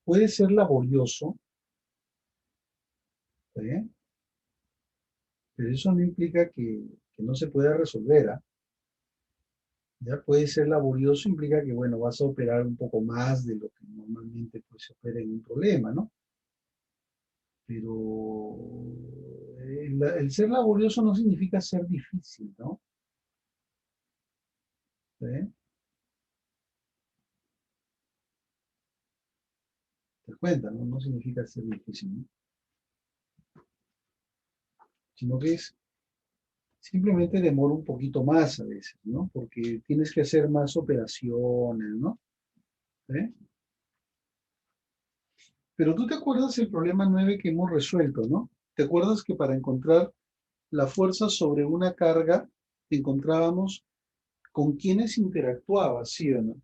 puede ser laborioso, ¿está bien? Pero eso no implica que no se pueda resolver, ¿ah? Ya puede ser laborioso, implica que, bueno, vas a operar un poco más de lo que normalmente pues, se opera en un problema, ¿no? Pero el ser laborioso no significa ser difícil, ¿no? ¿Sí? Te das cuenta, ¿no? No significa ser difícil, ¿no? Sino que es simplemente demora un poquito más a veces, ¿no? Porque tienes que hacer más operaciones, ¿no? ¿Sí? Pero tú te acuerdas el problema 9 que hemos resuelto, ¿no? ¿Te acuerdas que para encontrar la fuerza sobre una carga encontrábamos con quiénes interactuaba, ¿sí o no?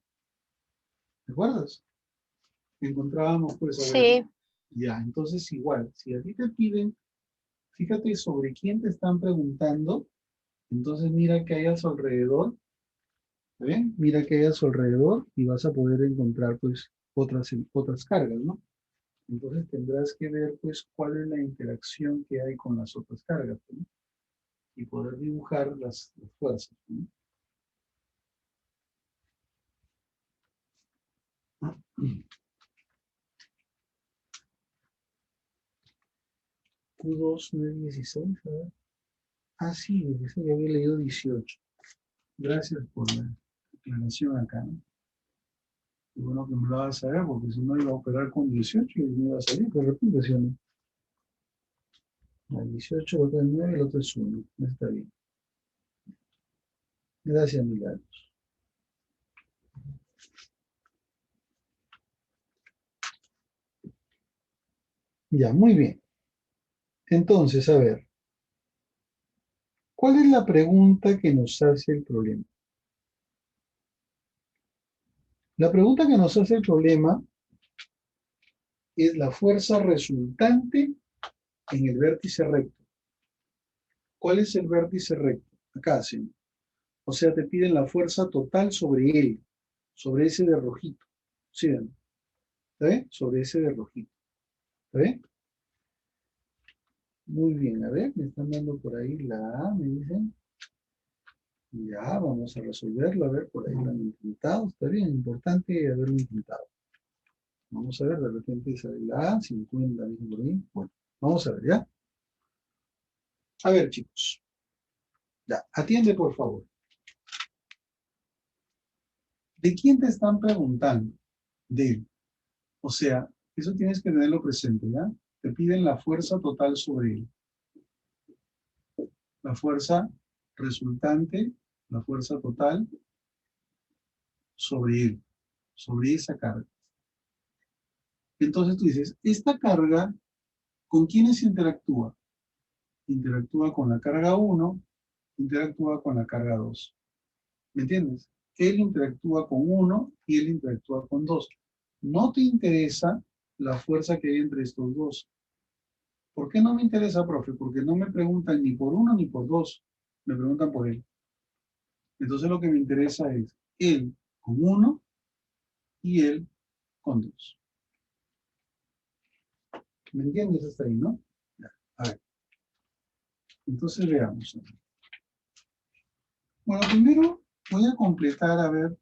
¿Te acuerdas? Encontrábamos, pues, a ver, Sí, ya, entonces igual, si a ti te piden, fíjate sobre quién te están preguntando, entonces mira que hay a su alrededor, ¿está bien? Mira que hay a su alrededor y vas a poder encontrar, pues, otras cargas, ¿no? Entonces tendrás que ver, pues, cuál es la interacción que hay con las otras cargas, ¿no? Y poder dibujar las fuerzas, ¿no? Q2, 9, 16, a ver. Ah, sí, eso ya había leído 18. Gracias por la aclaración acá, ¿no? Y bueno que me lo vas a saber, porque si no iba a operar con 18 y me iba a salir de repente, ¿sí o no? El 18, el otro es 9, el otro es 1. Está bien. Gracias, Milagros. Ya, muy bien. Entonces, a ver, ¿cuál es la pregunta que nos hace el problema? La pregunta que nos hace el problema es la fuerza resultante en el vértice recto. ¿Cuál es el vértice recto? Acá, sí. O sea, te piden la fuerza total sobre él, sobre ese de rojito. ¿Sí? ¿Está bien? Sobre ese de rojito. ¿Está bien? Muy bien, a ver, me están dando por ahí la A, me dicen. Ya, vamos a resolverlo, a ver, por ahí lo han intentado. Está bien, importante haberlo intentado. Vamos a ver, de repente sale la A, 50, dicen por ahí. Bueno, vamos a ver, ¿ya? A ver, chicos. Ya, atiende, por favor. ¿De quién te están preguntando? De él. O sea, eso tienes que tenerlo presente, ¿ya? Te piden la fuerza total sobre él. La fuerza resultante, la fuerza total sobre él, sobre esa carga. Entonces tú dices, esta carga, ¿con quiénes interactúa? Interactúa con la carga 1, interactúa con la carga 2. ¿Me entiendes? Él interactúa con 1 y él interactúa con 2. No te interesa la fuerza que hay entre estos dos. ¿Por qué no me interesa, profe? Porque no me preguntan ni por 1 ni por 2. Me preguntan por él. Entonces lo que me interesa es él con 1 y él con 2. ¿Me entiendes hasta ahí, no? Ya, a ver. Entonces veamos. Bueno, primero voy a completar, a ver,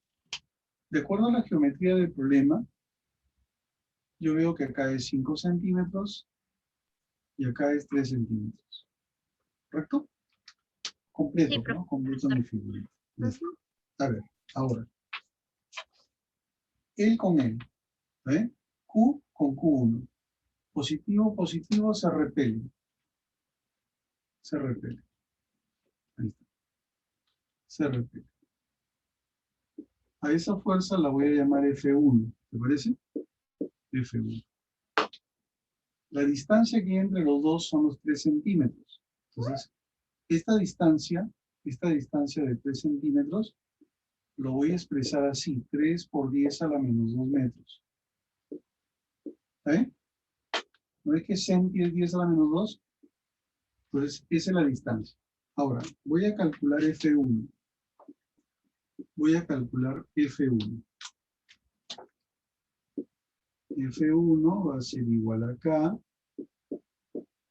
de acuerdo a la geometría del problema, yo veo que acá es 5 centímetros y acá es 3 centímetros. ¿Correcto? Completo, Sí, ¿no? Completo mi figura. Ujú. A ver, ahora. Él con él. ¿Ve? Q con Q1. Positivo, positivo, se repele. Se repele. Ahí está. Se repele. A esa fuerza la voy a llamar F1. ¿Te parece? F1. La distancia que hay entre los dos son los 3 centímetros. Entonces, esta distancia de 3 centímetros, lo voy a expresar así, 3 por 10 a la menos 2 metros. ¿Eh? ¿No es que centi es 10 a la menos 2? Entonces, esa es la distancia. Ahora, voy a calcular F1. Voy a calcular F1. F1 va a ser igual acá,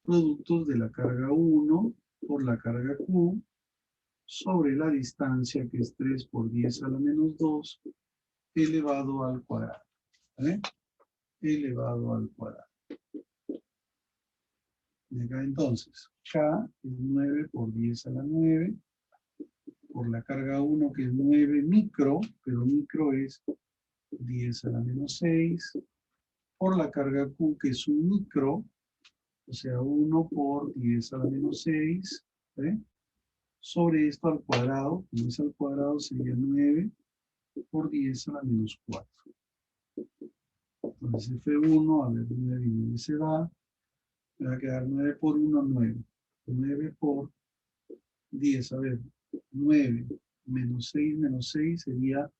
productos de la carga 1 por la carga Q, sobre la distancia que es 3 por 10 a la menos 2 elevado al cuadrado. ¿Vale? Elevado al cuadrado. Y acá entonces, K es 9 por 10 a la 9, por la carga 1 que es 9 micro, pero micro es 10 a la menos 6, por la carga Q que es un micro, o sea 1 por 10 a la menos 6, ¿eh? Sobre esto al cuadrado, como es al cuadrado sería 9 por 10 a la menos 4. Entonces F1, a ver, 9 y 9 se va, me va a quedar 9 por 1, 9. 9 por 10, a ver, 9 menos 6 sería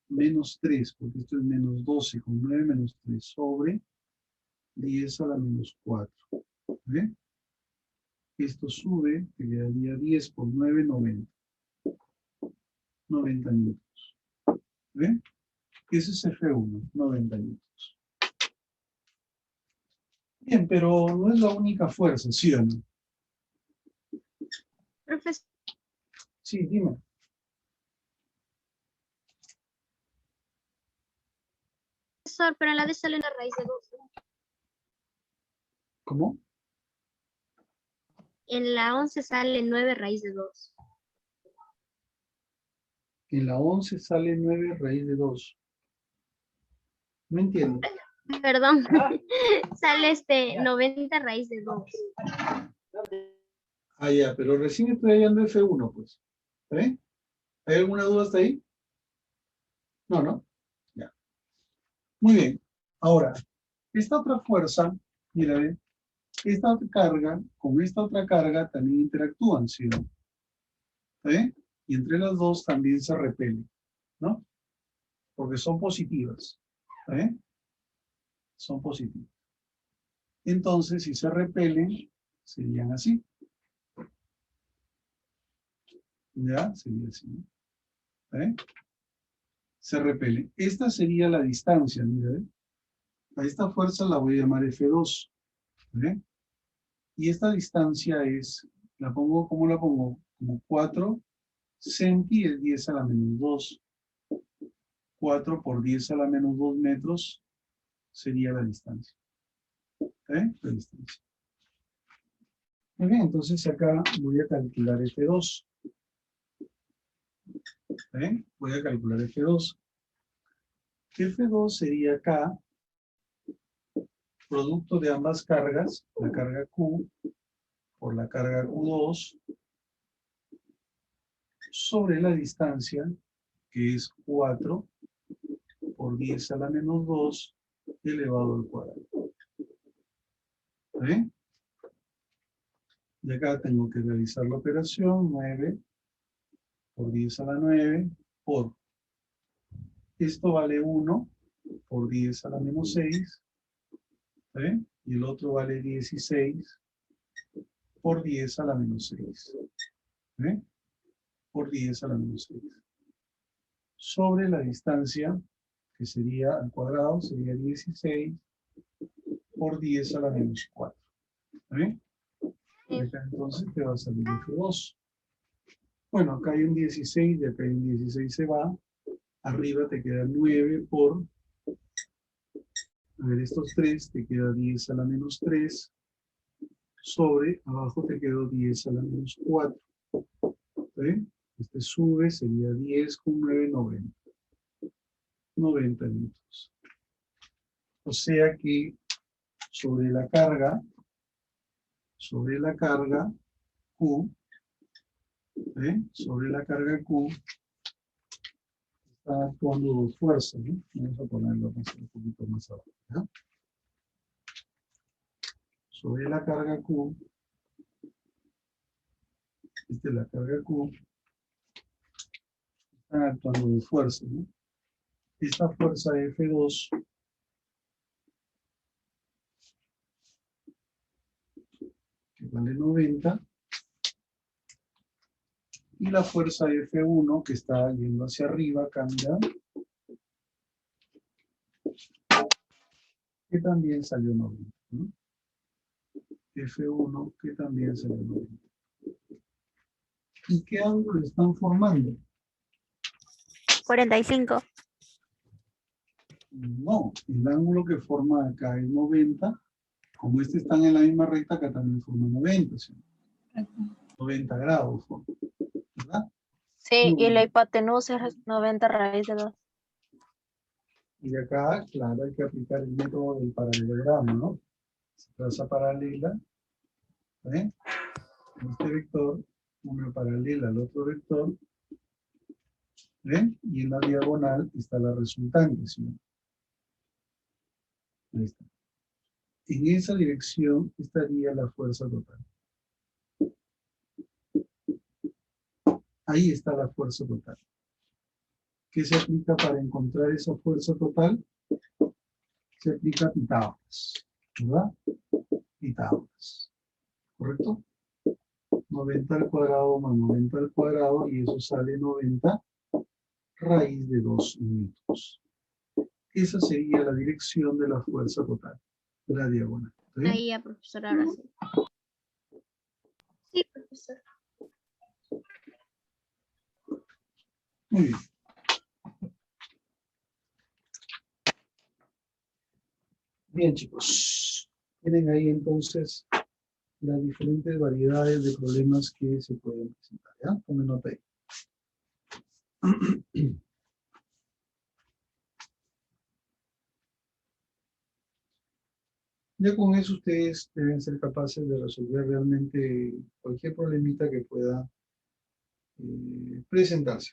menos 3, porque esto es menos 12, con 9 menos 3 sobre 10 a la menos 4. ¿Ve? Esto sube, que quedaría 10 por 9, 90. 90 newtons. ¿Ve? Ese es F1, 90 newtons. Bien, pero no es la única fuerza, ¿sí o no? Profesor, Sí, dime. pero a la vez sale la raíz de 2. ¿Cómo? En la 11 sale 9 raíz de 2. En la 11 sale 9 raíz de 2. No entiendo. Perdón. Sale 90 raíz de 2. Ah, ya, pero recién estoy hallando F1, pues. ¿Está bien? ¿Hay alguna duda hasta ahí? No, ¿no? Ya. Muy bien. Ahora, esta otra fuerza, mira, ve, esta otra carga con esta otra carga también interactúan, ¿sí? ¿No? ¿Está bien? Y entre las dos también se repelen, ¿no? Porque son positivas. ¿Está bien? Son positivas. Entonces, si se repelen, serían así. ¿Ya? Sería así, ¿no? ¿Está bien? Se repelen. Esta sería la distancia, mira, ¿ve? A esta fuerza la voy a llamar F2. ¿Ve? Y esta distancia es, la pongo, ¿cómo la pongo? Como 4 centi es 10 a la menos 2. 4 por 10 a la menos 2 metros sería la distancia. La distancia. Muy bien, entonces acá voy a calcular F2. Voy a calcular F2. F2 sería acá, producto de ambas cargas, la carga Q por la carga Q2, sobre la distancia, que es 4 por 10 a la menos 2 elevado al cuadrado. ¿Está bien? Y acá tengo que realizar la operación 9 por 10 a la 9 por, esto vale 1 por 10 a la menos 6, ¿está bien? Y el otro vale 16 por 10 a la menos 6, ¿está bien? Por 10 a la menos 6. Sobre la distancia, que sería al cuadrado, sería 16 por 10 a la menos 4. ¿Está bien? Y acá entonces te va a salir F2. Bueno, acá hay un 16 y acá hay un 16 se va. Arriba te queda 9 por, a ver, estos 3, te queda 10 a la menos 3. Sobre, abajo te quedó 10 a la menos 4. ¿Está bien? Este sube, sería 10 con 9, 90. 90 metros. O sea que sobre la carga Q, sobre la carga Q, está actuando fuerza, ¿no? Vamos a ponerlo un poquito más abajo, ¿ya? Sobre la carga Q, esta es la carga Q, están actuando de fuerza, ¿no? Esta fuerza F2 que vale 90, y la fuerza F1 que está yendo hacia arriba, cambia, que también salió 90, ¿no? F1 que también salió 90. ¿Y qué ángulo están formando? 45. No, el ángulo que forma acá es 90. Como este están en la misma recta, acá también forma 90, ¿sí? 90 grados, ¿verdad? Sí, y la hipotenusa es 90 raíz de 2. Y acá, claro, hay que aplicar el método del paralelogramo, ¿no? Se traza paralela, ¿eh? Este vector, una paralela al otro vector, ¿eh? Y en la diagonal está la resultante, ¿sí? Ahí está. En esa dirección estaría la fuerza total. Ahí está la fuerza total. ¿Qué se aplica para encontrar esa fuerza total? Se aplica Pitágoras, ¿verdad? Pitágoras, ¿correcto? 90 al cuadrado más 90 al cuadrado, y eso sale 90 raíz de 2 metros. Esa sería la dirección de la fuerza total, de la diagonal. ¿Está bien? Ahí ya, profesor, ahora sí. Sí, profesor. Muy bien. Bien, chicos. Tienen ahí entonces las diferentes variedades de problemas que se pueden presentar. ¿Ya? Tomen nota ahí. Ya con eso ustedes deben ser capaces de resolver realmente cualquier problemita que pueda presentarse.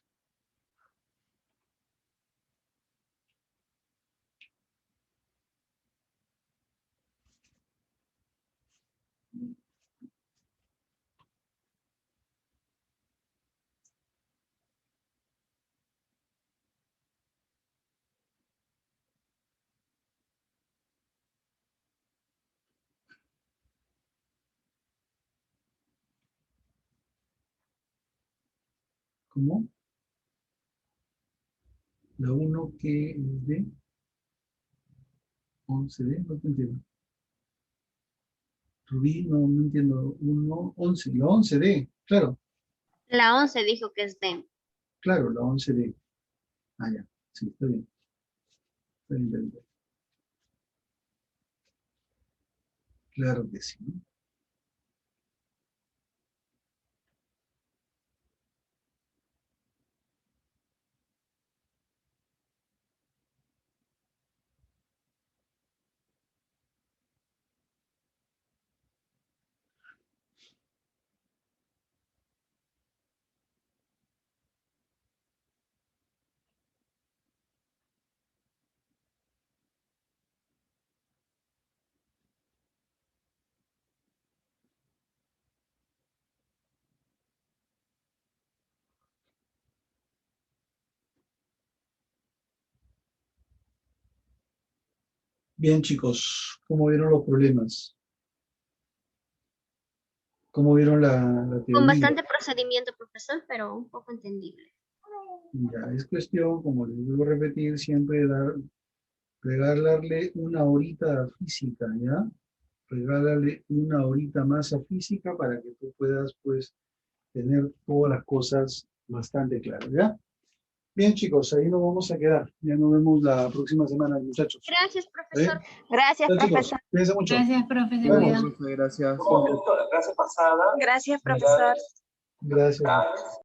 ¿Cómo? La 1 que es de 11D, no te entiendo. Rubí, no, no entiendo. 1, 11, la 11D, claro, La 11 dijo que es D. claro, la 11D. Ah, ya, sí, está bien. Está bien, está bien. Claro que sí. Bien, chicos, ¿cómo vieron los problemas? ¿Cómo vieron la Con teoría? bastante procedimiento, profesor, pero un poco entendible. Ya, es cuestión, como les vuelvo a repetir, siempre de regalarle una horita a física, ¿ya? Regálale una horita más a física para que tú puedas, pues, tener todas las cosas bastante claras, ¿ya? Bien, chicos, ahí nos vamos a quedar. Ya nos vemos la próxima semana, muchachos. Gracias, ¿Eh? profesor. Gracias, Ya, chicos, profesor. cuídense mucho. Gracias, profe, se Nos cuida. vemos. Gracias. Gracias, profesor. Gracias.